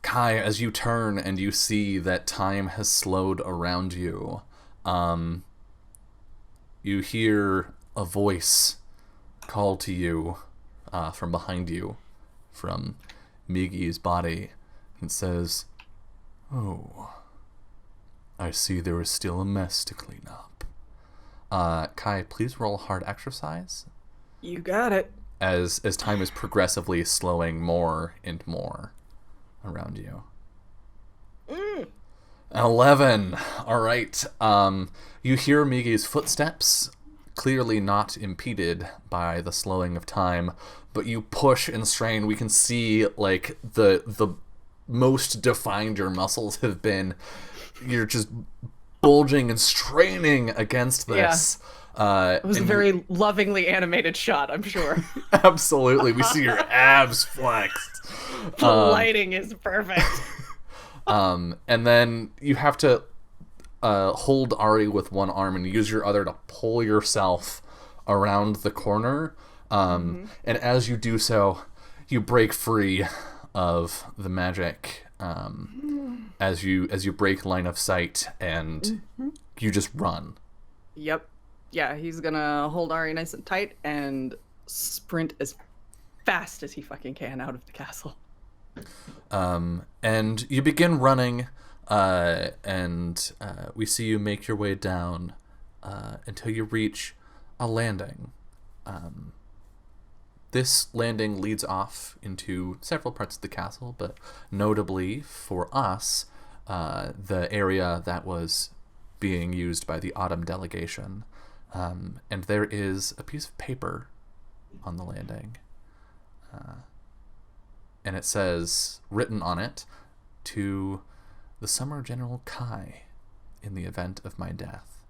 Kai, as you turn and you see that time has slowed around you, you hear a voice call to you from behind you, from Migi's body. It says, "Oh, I see there is still a mess to clean up." Kai, please roll hard exercise. You got it. As time is progressively slowing more and more around you. 11. All right. You hear Migi's footsteps, clearly not impeded by the slowing of time, but you push and strain. We can see like the most defined your muscles have been. You're just bulging and straining against this. It was a very lovingly animated shot, I'm sure. Absolutely. We see your abs flexed. The lighting is perfect. And then you have to hold Ari with one arm and use your other to pull yourself around the corner. And as you do so, you break free of the magic as you break line of sight, and you just run. Yep. Yeah, he's gonna hold Ari nice and tight and sprint as fast as he fucking can out of the castle. And you begin running, and we see you make your way down until you reach a landing. This landing leads off into several parts of the castle, but notably for us, the area that was being used by the autumn delegation. And there is a piece of paper on the landing. And it says, written on it, "To the Summer General Kai, in the event of my death."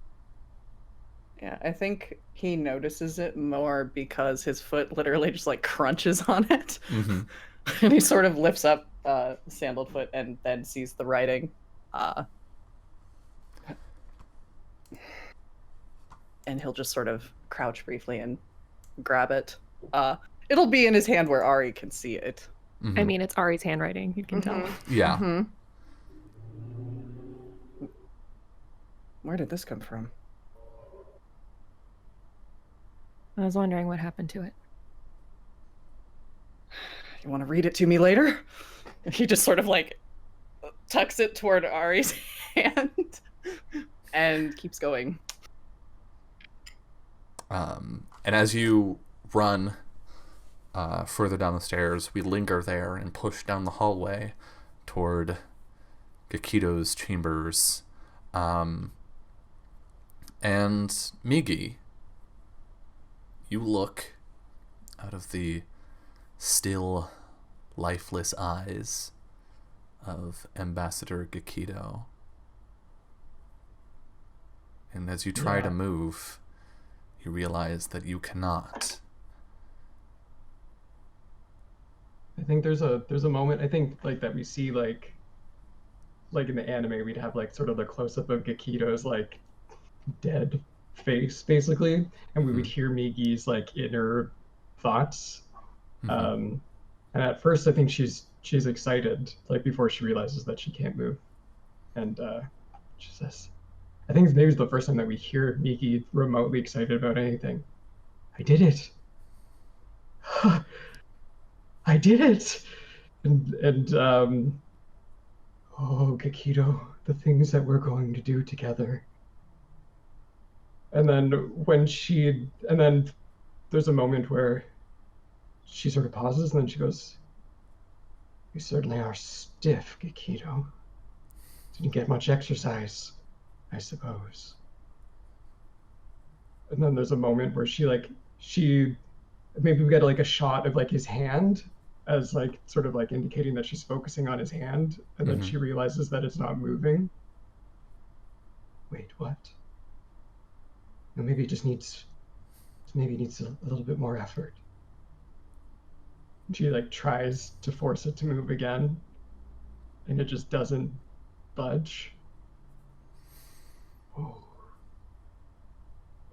Yeah, I think he notices it more because his foot literally just like crunches on it. And he sort of lifts up the sandaled foot and then sees the writing. And he'll just sort of crouch briefly and grab it. It'll be in his hand where Ari can see it. I mean, it's Ari's handwriting. You can tell. Yeah. Where did this come from? I was wondering what happened to it. You want to read it to me later? He just sort of like tucks it toward Ari's hand and keeps going. And as you run further down the stairs, we linger there and push down the hallway toward Gakido's chambers. And Migi, you look out of the still, lifeless eyes of Ambassador Gakido. And as you try to move, you realize that you cannot. I think there's a moment, I think, like that we see like in the anime we'd have like sort of the close up of Gakido's like dead face basically, and we would hear Migi's like inner thoughts. And at first I think she's excited, like before she realizes that she can't move. And she says, I think maybe it's the first time that we hear Migi remotely excited about anything. I did it. I did it. And oh, Gakido, the things that we're going to do together. And then there's a moment where she sort of pauses, and then she goes, "You certainly are stiff, Gakido. Didn't get much exercise, I suppose." And then there's a moment where maybe we get like a shot of like his hand, as like sort of like indicating that she's focusing on his hand, and then she realizes that it's not moving. Wait, what? No, maybe it just needs a little bit more effort. She like tries to force it to move again, and it just doesn't budge. Oh.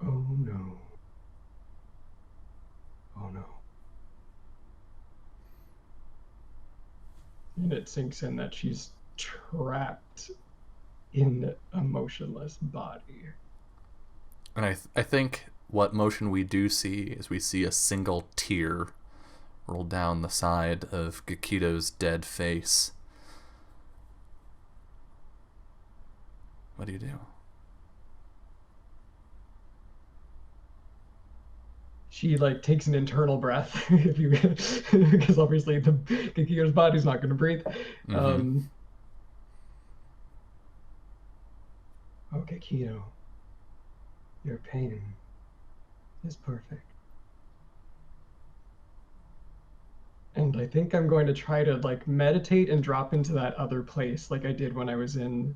Oh no. Oh no. And it sinks in that she's trapped in a motionless body. And I think what motion we do see is we see a single tear roll down the side of Gakito's dead face. What do you do? She like takes an internal breath, if you because obviously the Gakito's body's not going to breathe. Oh, Gakito, your pain is perfect. And I think I'm going to try to like meditate and drop into that other place, like I did when I was in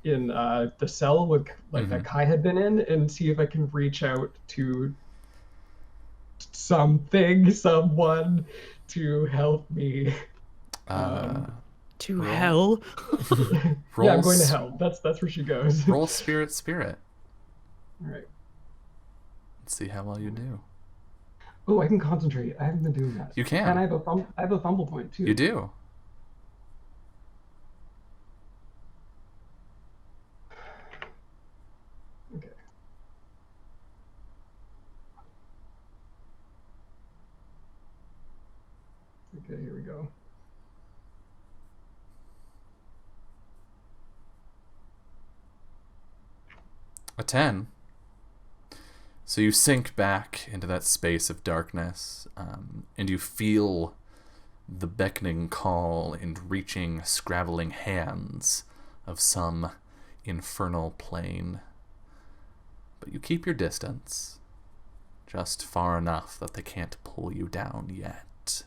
the cell with like that Kai had been in, and see if I can reach out to someone to help me. To hell. Yeah, I'm going to hell. That's where she goes. Roll spirit. All right. Let's see how well you do. Oh, I can concentrate. I haven't been doing that. You can. And I have a fumble point too. You do. Okay. Okay, here we go. A 10. So you sink back into that space of darkness, and you feel the beckoning call and reaching, scrabbling hands of some infernal plane. But you keep your distance, just far enough that they can't pull you down yet.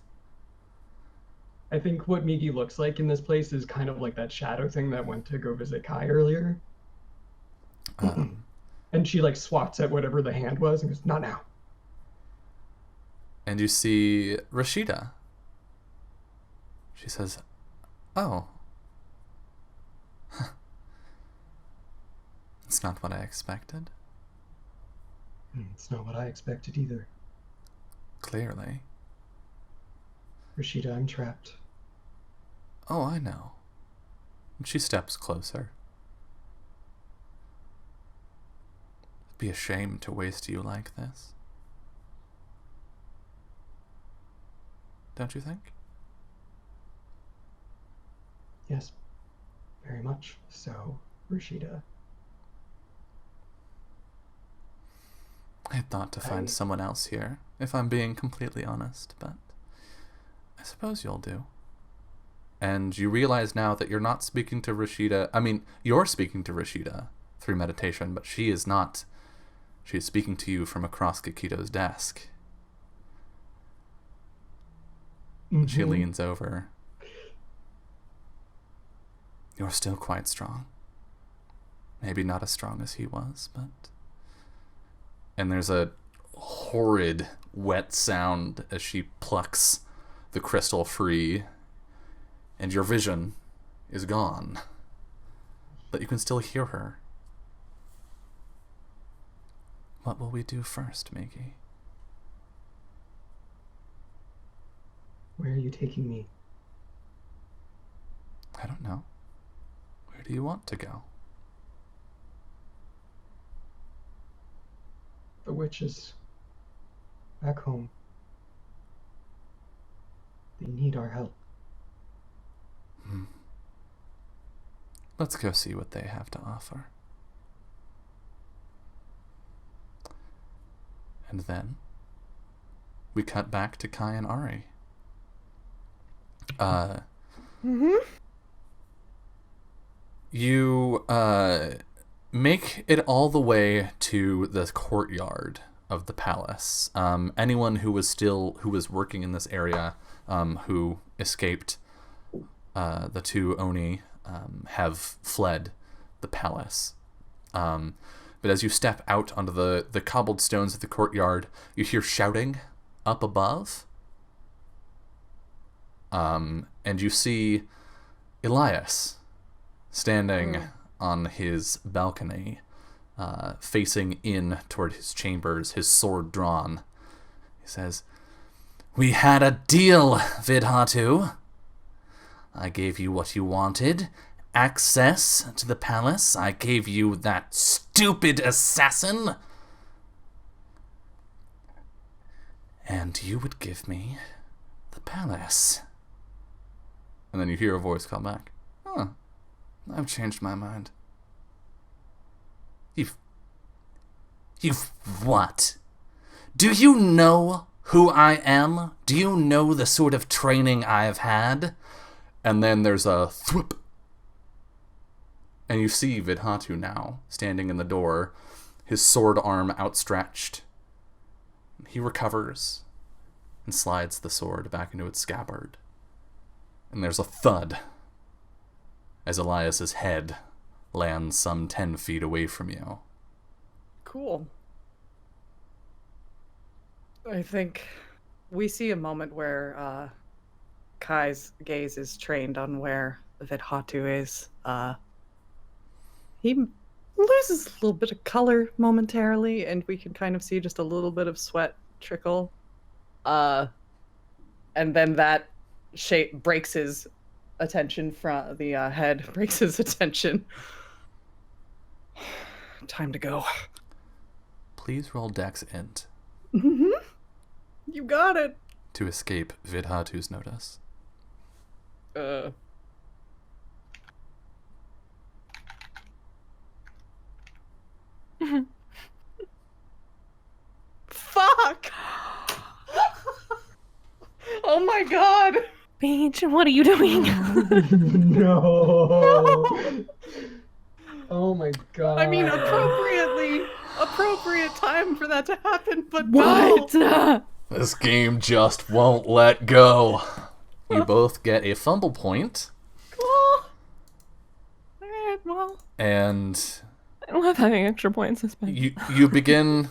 I think what Migi looks like in this place is kind of like that shadow thing that went to go visit Kai earlier. And she like swats at whatever the hand was and goes, "Not now." And you see Rashida. She says, "Oh. It's not what I expected." It's not what I expected either. Clearly. Rashida, I'm trapped. Oh, I know. And she steps closer. It'd be a shame to waste you like this. Don't you think? Yes, very much so, Rashida. I had thought to find someone else here, if I'm being completely honest, but I suppose you'll do. And you realize now that you're not speaking to Rashida. I mean, you're speaking to Rashida through meditation, but she is not. She is speaking to you from across Gakito's desk. She leans over. You're still quite strong. Maybe not as strong as he was, but... And there's a horrid, wet sound as she plucks the crystal free, and your vision is gone. But you can still hear her. What will we do first, Migi? Where are you taking me? I don't know. Where do you want to go? The witches. Back home. They need our help. Let's go see what they have to offer. And then we cut back to Kai and Ari. You make it all the way to the courtyard of the palace. Anyone who was working in this area, who escaped the two Oni, have fled the palace. But as you step out onto the cobbled stones of the courtyard, you hear shouting up above. And you see Elias standing on his balcony, facing in toward his chambers, his sword drawn. He says, "We had a deal, Vidhatu. I gave you what you wanted. Access to the palace. I gave you that stupid assassin. And you would give me the palace." And then you hear a voice call back. "Huh. I've changed my mind." You've what? Do you know who I am? Do you know the sort of training I've had? And then there's a thwip. And you see Vidhatu now, standing in the door, his sword arm outstretched. He recovers and slides the sword back into its scabbard. And there's a thud as Elias's head lands some 10 feet away from you. Cool. I think we see a moment where Kai's gaze is trained on where Vidhatu is. He loses a little bit of color momentarily, and we can kind of see just a little bit of sweat trickle. And then that shape breaks his attention from the head, breaks his attention. Time to go. Please roll Dex Int You got it. to escape Vidhatu's notice. Fuck! Oh my god! Paige, what are you doing? No. Oh my god. I mean, appropriate time for that to happen, but What? no. This game just won't let go. You both get a fumble point, Cool. Alright, well. and I love having extra points this time. you begin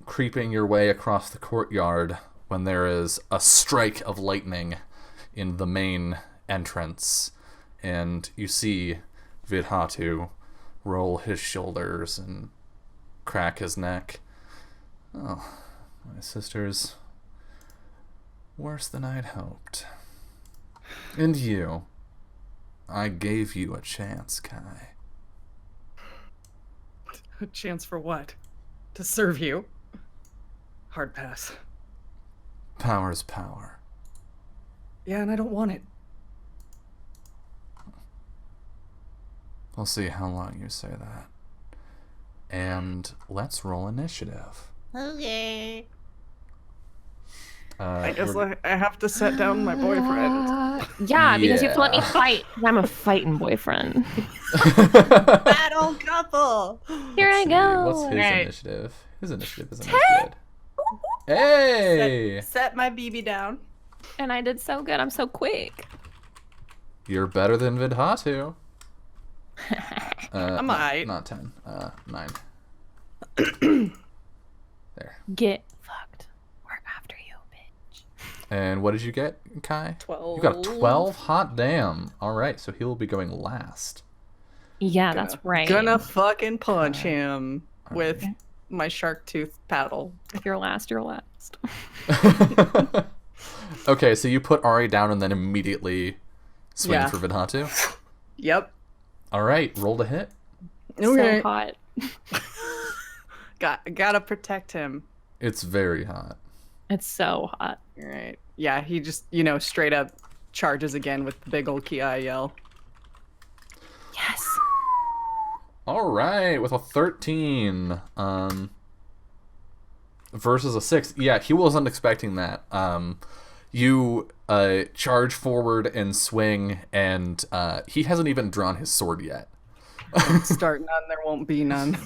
creeping your way across the courtyard when there is a strike of lightning in the main entrance, and you see Vidhatu roll his shoulders and crack his neck. Oh, my sister's worse than I'd hoped. And you, I gave you a chance, Kai. A chance for what? To serve you? Hard pass. Power's power. Yeah, and I don't want it. We'll see how long you say that. And let's roll initiative. Okay. I have to set down my boyfriend. Yeah, because you have to let me Yeah. fight. I'm a fighting boyfriend. Battle couple. Here I See, go. what's his Right. initiative? His initiative isn't as good. Hey! Set my BB down. And I did so good. I'm so quick. You're better than Vidhatu. I'm alright. Not 10. 9. There. Get fucked. We're after you, bitch. And what did you get, Kai? 12. You got 12? Hot damn. Alright, so he'll be going last. Yeah, that's right. Gonna fucking punch him with my shark tooth paddle. If you're last, you're last. Okay, so you put Ari down and then immediately swing Yeah. for Vidhatu? Yep. Alright, roll to hit. Okay. So hot. Gotta protect him. It's very hot. It's so hot. All right. Yeah, he just, straight up charges again with the big old Ki yell. Yes. All right, with a 13 versus a 6. Yeah, he wasn't expecting that. You charge forward and swing, and he hasn't even drawn his sword yet. Start none, there won't be none.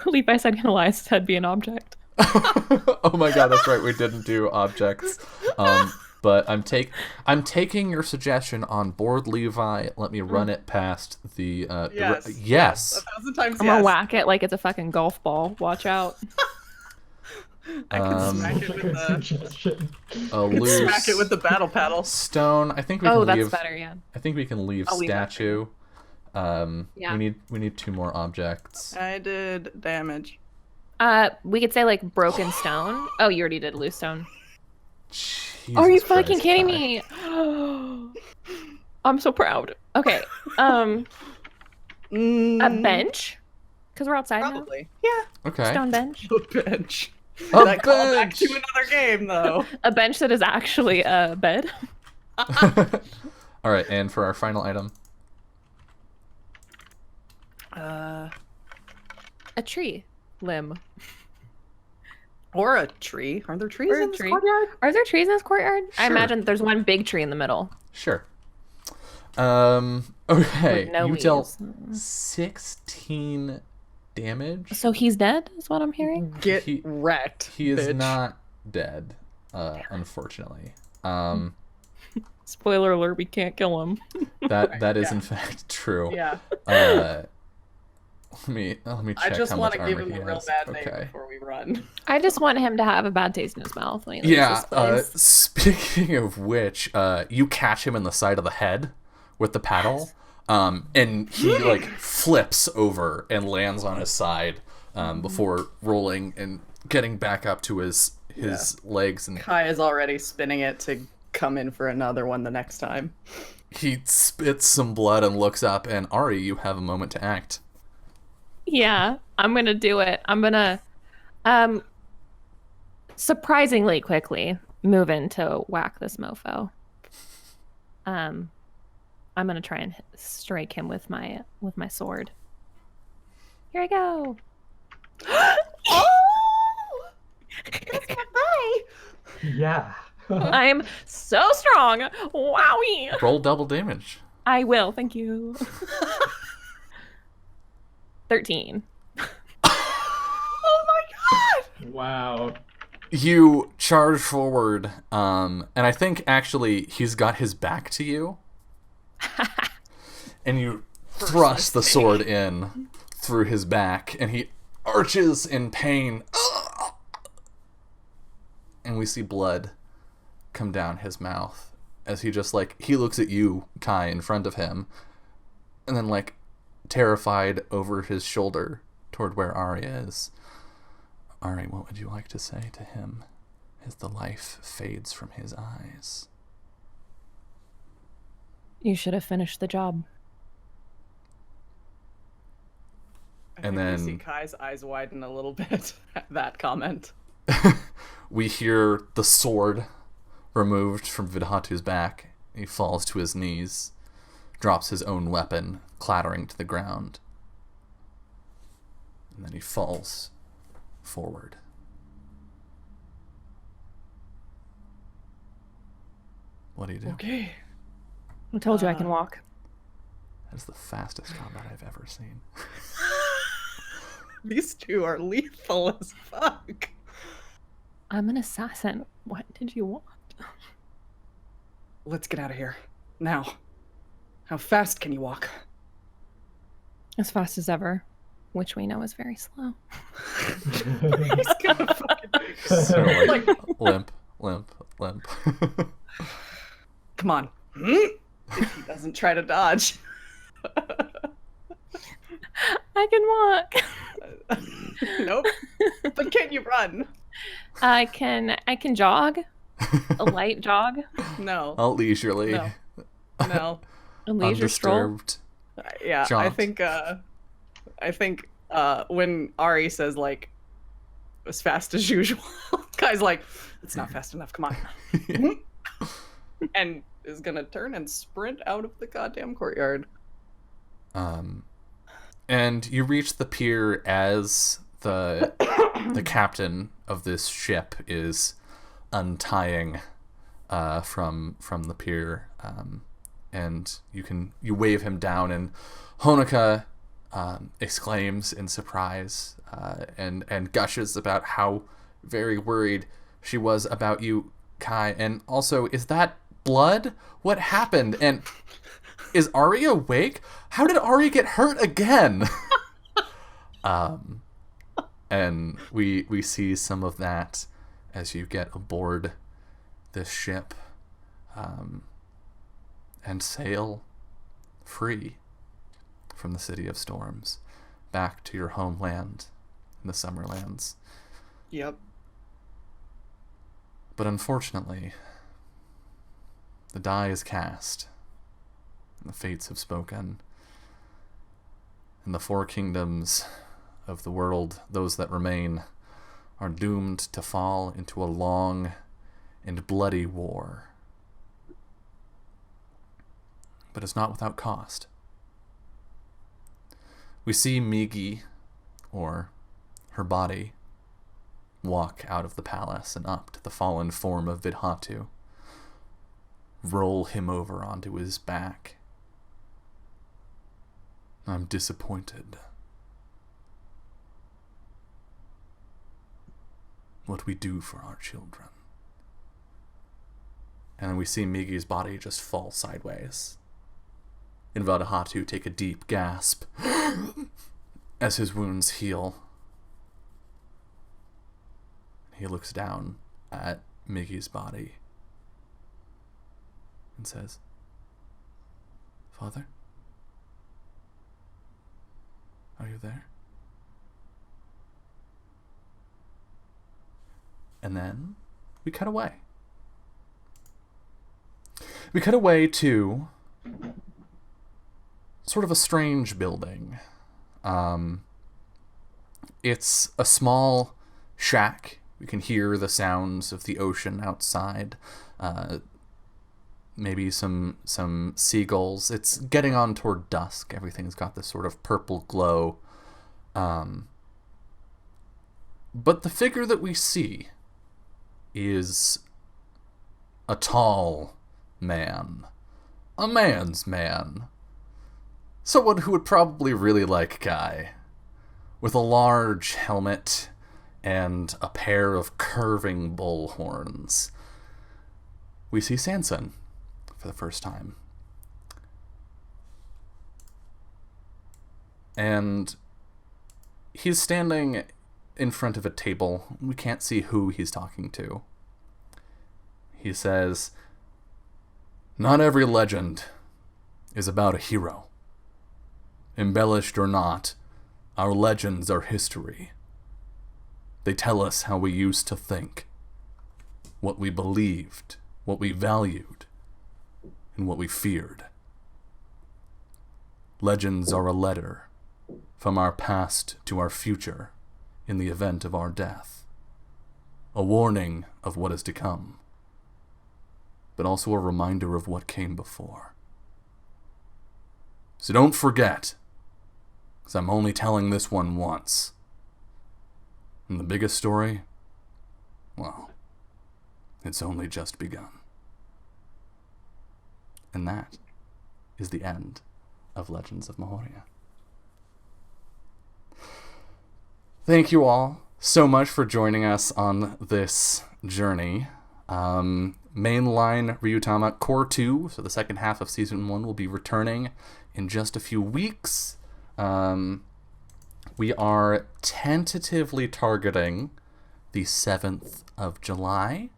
Levi said, "Can Elias's head be an object?" Oh my god, that's right. We didn't do objects. But I'm taking your suggestion on board, Levi. Let me run it past the yes. 1,000 times I'm yes. gonna whack it like it's a fucking golf ball. Watch out. I can smack it with Good the suggestion. A loose smack it with the battle paddle. stone. I think we Oh, can that's leave. better. Yeah. I think we can leave I'll leave that statue. Yeah. We need 2 more objects. I did damage. We could say like broken stone. Oh, you already did loose stone. Jesus Are you Christ, fucking kidding Kai. me? I'm so proud. Okay. A bench? Because we're outside Probably. Yeah. now. Okay. Stone bench. A bench. A That called back bench. to another game, though. A bench that is actually a bed. All right, and for our final item, Uh, A tree limb. or a tree. Are there trees Or a in this tree. courtyard? Are there trees in this courtyard? I Sure. imagine there's one big tree in the middle. sure. Okay. With no You leaves. dealt 16 damage. So he's dead, is what I'm hearing? Get He- wrecked. He is bitch. not dead, unfortunately. Spoiler alert, we can't kill him. That is yeah. in fact true. Yeah. Let me check I just how want much to give armor him he a real has. bad name Okay. before we run. I just want him to have a bad taste in his mouth when he leaves Yeah, this place. speaking of which, you catch him in the side of the head with the paddle, and he like flips over and lands on his side before rolling and getting back up to his legs, and Kai is already spinning it to come in for another one the next time. he spits some blood and looks up, and Ari, you have a moment to act. Yeah, I'm gonna do it. I'm gonna, surprisingly quickly move in to whack this mofo. I'm gonna try and strike him with my sword. Here I go. Oh! That's my boy! Yeah. I'm so strong. Wowie. Roll double damage. I will. Thank you. 13. Oh my god! Wow. You charge forward, and I think actually he's got his back to you, and you thrust the sword in through his back, and he arches in pain, and we see blood come down his mouth as he just he looks at you, Kai, in front of him, and then terrified over his shoulder toward where Ari is. Ari, what would you like to say to him as the life fades from his eyes? You should have finished the job. I And think then- we see Kai's eyes widen a little bit at that comment. We hear the sword removed from Vidhatu's back. He falls to his knees, drops his own weapon, clattering to the ground. And then he falls forward. What do you do? Okay. I told you I can walk. That's the fastest combat I've ever seen. These two are lethal as fuck. I'm an assassin. What did you want? Let's get out of here. Now. How fast can you walk? As fast as ever, which we know is very slow. He's gonna fucking... So limp. Come on. If he doesn't try to dodge. I can walk. Nope. But can you run? I can jog. A light jog. No. All leisurely. No. No. A leisure stroll. Undisturbed. Yeah, Jaunt. I think when Ari says as fast as usual, Kai's like, it's not fast enough, come on. And is gonna turn and sprint out of the goddamn courtyard. And you reach the pier as the captain of this ship is untying from the pier, and you wave him down, and Honoka exclaims in surprise and gushes about how very worried she was about you, Kai. And also, is that blood? What happened? And is Ari awake? How did Ari get hurt again? And we see some of that as you get aboard this ship and sail free from the City of Storms back to your homeland in the Summerlands. Yep. But unfortunately, the die is cast, and the fates have spoken, and the four kingdoms of the world, those that remain, are doomed to fall into a long and bloody war. But it's not without cost. We see Migi, or her body, walk out of the palace and up to the fallen form of Vidhatu, roll him over onto his back. I'm disappointed. What we do for our children. And we see Migi's body just fall sideways. And Vidhatu take a deep gasp as his wounds heal. He looks down at Migi's body and says, "Father? Are you there?" And then we cut away. We cut away to sort of a strange building. It's a small shack. We can hear the sounds of the ocean outside. Maybe some seagulls. It's getting on toward dusk. Everything's got this sort of purple glow. But the figure that we see is a tall man. A man's man. Someone who would probably really like Kai. With a large helmet and a pair of curving bull horns. We see Sanson for the first time. And he's standing in front of a table. We can't see who he's talking to. He says, "Not every legend is about a hero. Embellished or not, our legends are history. They tell us how we used to think, what we believed, what we valued, and what we feared. Legends are a letter from our past to our future in the event of our death. A warning of what is to come, but also a reminder of what came before. So don't forget, because I'm only telling this one once. And the biggest story, well, it's only just begun." And that is the end of Legends of Mahōrea. Thank you all so much for joining us on this journey. Mainline Ryutama Core 2, so the second half of Season 1, will be returning in just a few weeks. We are tentatively targeting the 7th of July,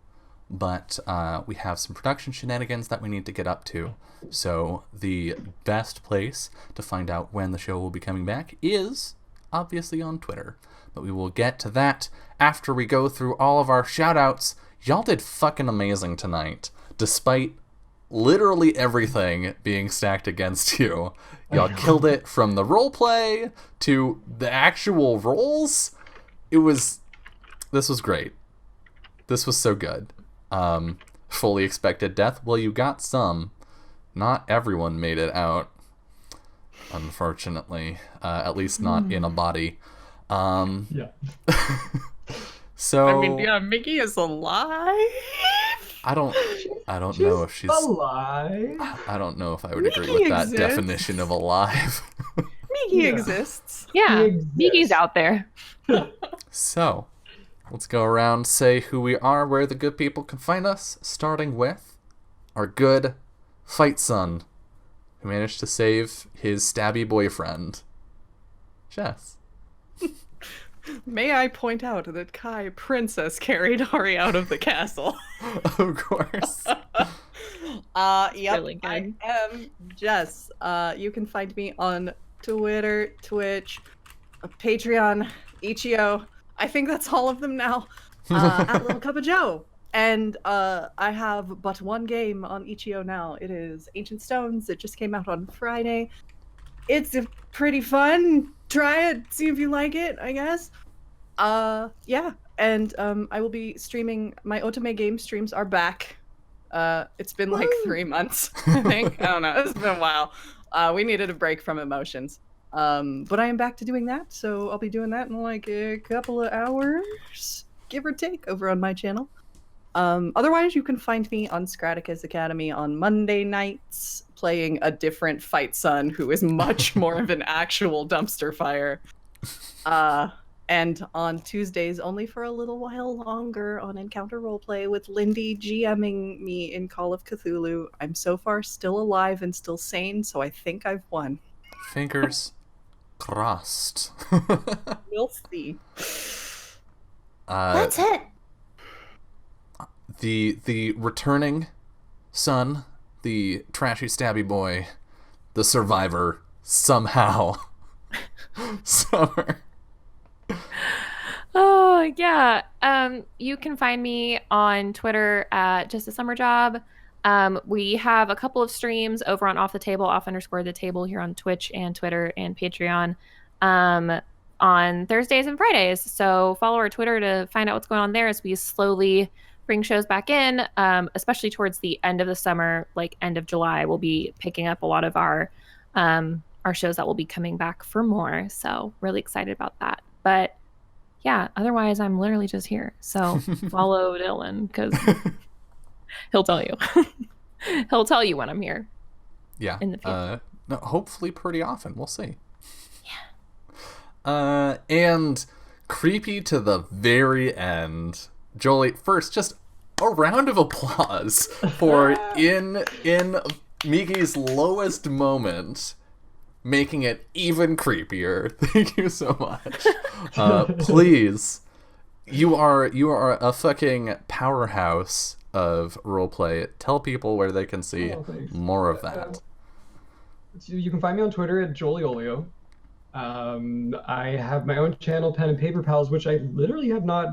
but we have some production shenanigans that we need to get up to. So the best place to find out when the show will be coming back is obviously on Twitter. But we will get to that after we go through all of our shout-outs. Y'all did fucking amazing tonight, despite literally everything being stacked against you. Y'all killed it from the roleplay to the actual roles. This was great. This was so good. Fully expected death. Well, you got some. Not everyone made it out, unfortunately. At least not in a body. Yeah. So I mean, yeah, Mickey is alive. I don't know if she's alive. I don't know if I would agree Mickey with that exists. definition of alive. Miki exists. Yeah, He exists. Miki's out there. So, let's go around, say who we are, where the good people can find us, starting with our good fight son, who managed to save his stabby boyfriend, Jess. May I point out that Kai Princess carried Ari out of the castle? Of course. Yep, Really good. I am Jess. You can find me on Twitter, Twitch, Patreon, Ichio. I think that's all of them now. At Little Cup of Joe. And I have but one game on Ichio now. It is Ancient Stones. It just came out on Friday. It's pretty fun. Try it, see if you like it, I guess. Yeah. And I will be streaming. My Otome game streams are back. It's been like 3 months, I think. I don't know. It's been a while. We needed a break from emotions. But I am back to doing that, so I'll be doing that in like a couple of hours, give or take, over on my channel. Otherwise, you can find me on Scratica's Academy on Monday nights, playing a different fight son who is much more of an actual dumpster fire. And on Tuesdays, only for a little while longer, on Encounter Roleplay with Lindy GMing me in Call of Cthulhu. I'm so far still alive and still sane, so I think I've won. Fingers crossed. We'll see. That's it. The returning son, the trashy stabby boy, the survivor, somehow. Summer. Oh, yeah. You can find me on Twitter at Just a Summer Job. We have a couple of streams over on Off the Table, off_the_table here on Twitch and Twitter and Patreon on Thursdays and Fridays. So follow our Twitter to find out what's going on there as we slowly bring shows back in, especially towards the end of the summer, like end of July. We'll be picking up a lot of our shows that will be coming back for more. So really excited about that. But yeah, otherwise I'm literally just here. So follow Dylan because he'll tell you. He'll tell you when I'm here. Yeah. In the future. No, hopefully pretty often. We'll see. Yeah. And creepy to the very end. Jolie, first, just a round of applause for in Miki's lowest moment, making it even creepier. Thank you so much. Please, you are a fucking powerhouse of roleplay. Tell people where they can see more of that. You can find me on Twitter at Joliolio. I have my own channel, Pen and Paper Pals, which I literally have not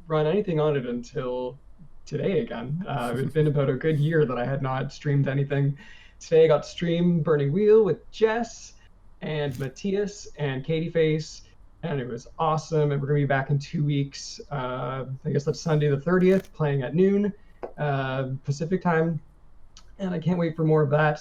run anything on it until today again. It's been about a good year that I had not streamed anything. Today I got to stream Burning Wheel with Jess and Matthias and Katie Face, and it was awesome. And we're going to be back in 2 weeks. I guess that's Sunday the 30th, playing at noon Pacific time. And I can't wait for more of that.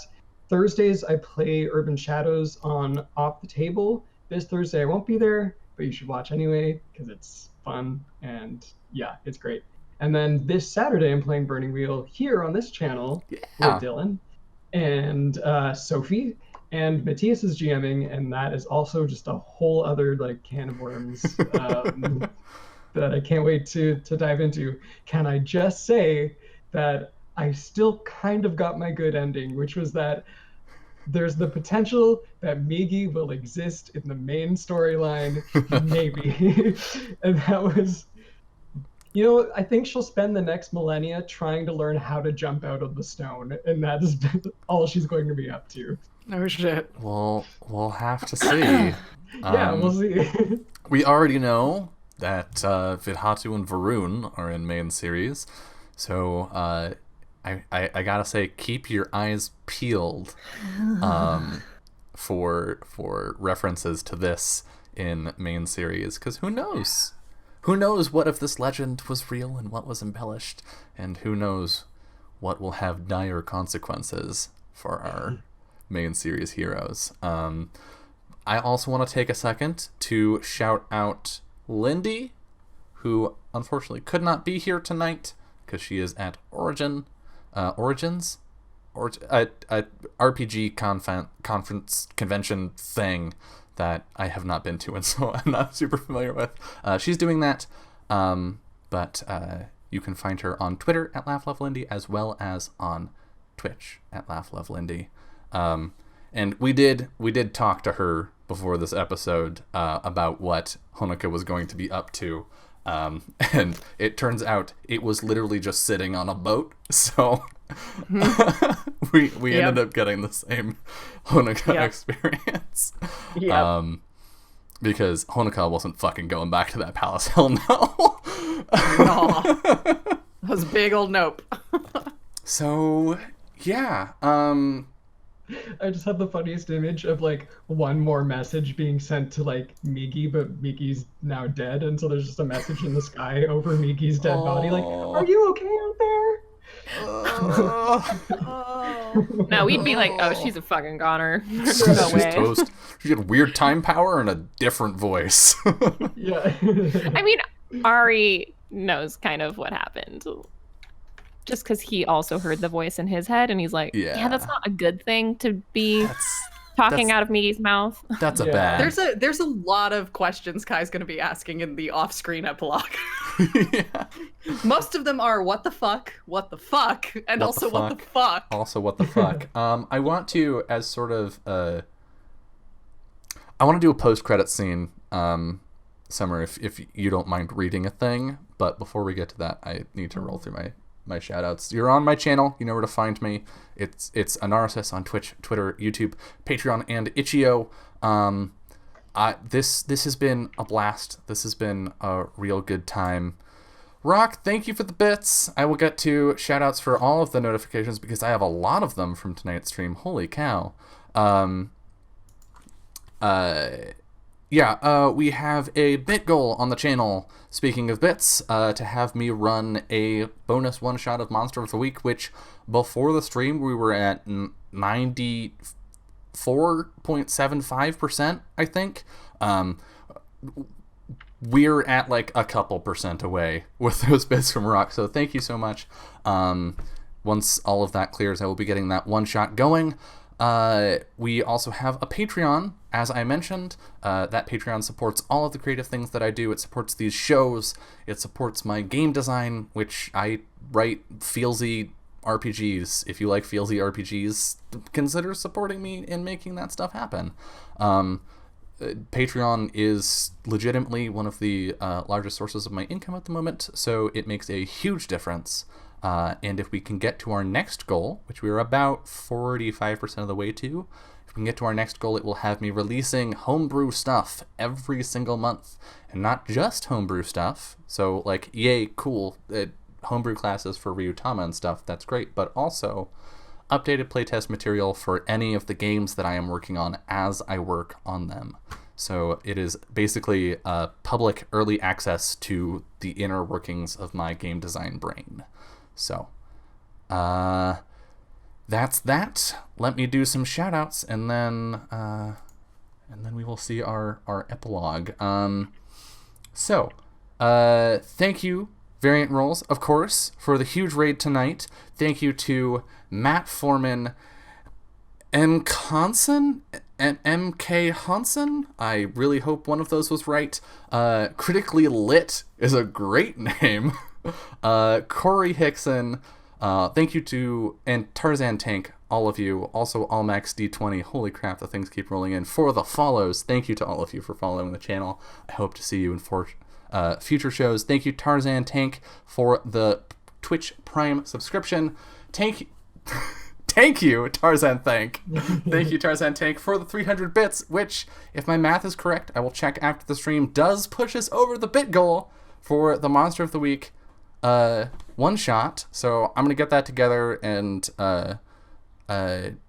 Thursdays, I play Urban Shadows on Off the Table. This Thursday, I won't be there, but you should watch anyway, because it's fun, and yeah, it's great. And then this Saturday, I'm playing Burning Wheel here on this channel with Dylan and Sophie, and Matthias is GMing, and that is also just a whole other like can of worms that I can't wait to dive into. Can I just say that I still kind of got my good ending, which was that there's the potential that Migi will exist in the main storyline, maybe. And that was, I think she'll spend the next millennia trying to learn how to jump out of the stone, and that is all she's going to be up to. Oh shit. Well, we'll have to see. Yeah, we'll see. We already know that Vidhatu and Varun are in main series, so I gotta say, keep your eyes peeled for references to this in main series, because who knows? Who knows what if this legend was real and what was embellished, and who knows what will have dire consequences for our main series heroes. I also want to take a second to shout out Lindy, who unfortunately could not be here tonight because she is at Origins, RPG conference convention thing that I have not been to, and so I'm not super familiar with. She's doing that, but you can find her on Twitter at LaughLoveLindy, as well as on Twitch at LaughLoveLindy. And we did talk to her before this episode about what Honoka was going to be up to. And it turns out it was literally just sitting on a boat. So we ended up getting the same Honoka experience. Because Honoka wasn't fucking going back to that palace. Hell no. That was a big old nope. So, yeah. I just have the funniest image of like one more message being sent to like Migi, but Migi's now dead, and so there's just a message in the sky over Migi's dead body, like, "Are you okay out there?" No, we'd be like, "Oh, she's a fucking goner." No She's way. toast. She had weird time power and a different voice. Yeah. I mean, Ari knows kind of what happened. Just because he also heard the voice in his head, and he's like, yeah, that's not a good thing to be talking out of Migi's mouth. That's a bad. There's a lot of questions Kai's going to be asking in the off-screen epilogue. Yeah. Most of them are what the fuck, and what the fuck. Also, what the fuck. I want to, as sort of, I want to do a post-credit scene, Summer, if you don't mind reading a thing. But before we get to that, I need to roll through my shout-outs. You're on my channel. You know where to find me. It's Anarsis on Twitch, Twitter, YouTube, Patreon, and Itch.io. This has been a blast. This has been a real good time. Rock, thank you for the bits. I will get to shout-outs for all of the notifications because I have a lot of them from tonight's stream. Holy cow. We have a bit goal on the channel, speaking of bits, to have me run a bonus one-shot of Monster of the Week, which before the stream we were at 94.75%, I think. We're at like a couple percent away with those bits from Rock, so thank you so much. Once all of that clears, I will be getting that one-shot going. We also have a Patreon, as I mentioned. That Patreon supports all of the creative things that I do. It supports these shows. It supports my game design, which I write feelsy RPGs. If you like feelsy RPGs, consider supporting me in making that stuff happen. Patreon is legitimately one of the largest sources of my income at the moment, so it makes a huge difference. And if we can get to our next goal, which we're about 45% of the way to, if we can get to our next goal, it will have me releasing homebrew stuff every single month. And not just homebrew stuff. So, like, yay, cool, homebrew classes for Ryutama and stuff, that's great. But also updated playtest material for any of the games that I am working on as I work on them. So it is basically public early access to the inner workings of my game design brain. So, that's that. Let me do some shout-outs, and then we will see our epilogue. Thank you, Variant Rolls, of course, for the huge raid tonight. Thank you to Matt Foreman, MK Hansen. I really hope one of those was right. Critically Lit is a great name. Corey Hickson, thank you to, and Tarzan Tank, all of you. Also, Almax D20. Holy crap, the things keep rolling in. For the follows, thank you to all of you for following the channel. I hope to see you in future shows. Thank you, Tarzan Tank, for the Twitch Prime subscription. Thank you, Tarzan Tank. Thank you, Tarzan Tank, for the 300 bits, which, if my math is correct, I will check after the stream, does push us over the bit goal for the Monster of the Week one shot. So I'm gonna get that together and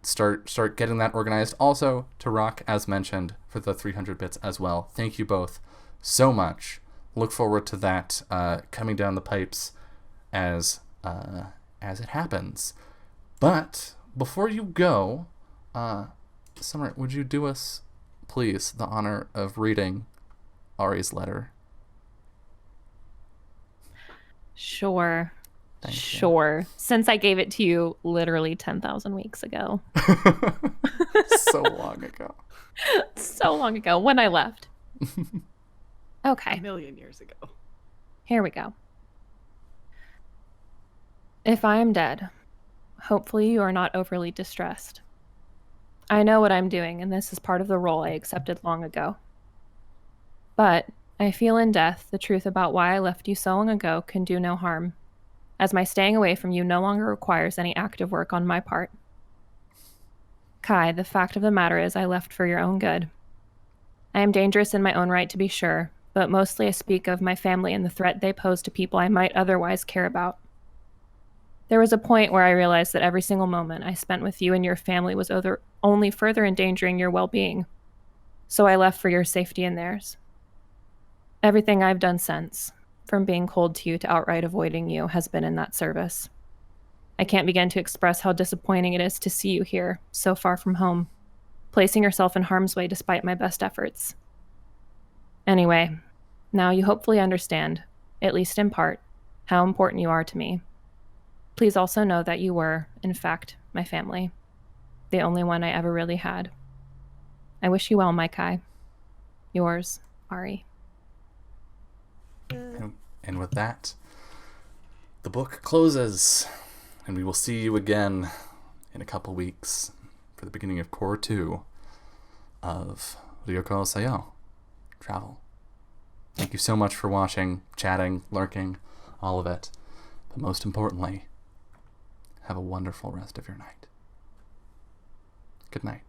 start getting that organized. Also to Rock, as mentioned, for the 300 bits as well. Thank you both so much. Look forward to that coming down the pipes as it happens. But before you go, Summer, would you do us, please, the honor of reading Ari's letter? Sure. Thank Sure. Since I gave it to you literally 10,000 weeks ago. So long ago. So long ago when I left. A Okay, million years ago. here we go. If I am dead, hopefully you are not overly distressed. I know what I'm doing, and this is part of the role I accepted long ago. But I feel in death the truth about why I left you so long ago can do no harm, as my staying away from you no longer requires any active work on my part. Kai, the fact of the matter is I left for your own good. I am dangerous in my own right, to be sure, but mostly I speak of my family and the threat they pose to people I might otherwise care about. There was a point where I realized that every single moment I spent with you and your family was only further endangering your well-being, so I left for your safety and theirs. Everything I've done since, from being cold to you to outright avoiding you, has been in that service. I can't begin to express how disappointing it is to see you here, so far from home, placing yourself in harm's way despite my best efforts. Anyway, now you hopefully understand, at least in part, how important you are to me. Please also know that you were, in fact, my family, the only one I ever really had. I wish you well, my Kai. Yours, Ari. And with that, the book closes, and we will see you again in a couple weeks for the beginning of Core 2 of Ryoko Sayo, Travel. Thank you so much for watching, chatting, lurking, all of it. But most importantly, have a wonderful rest of your night. Good night.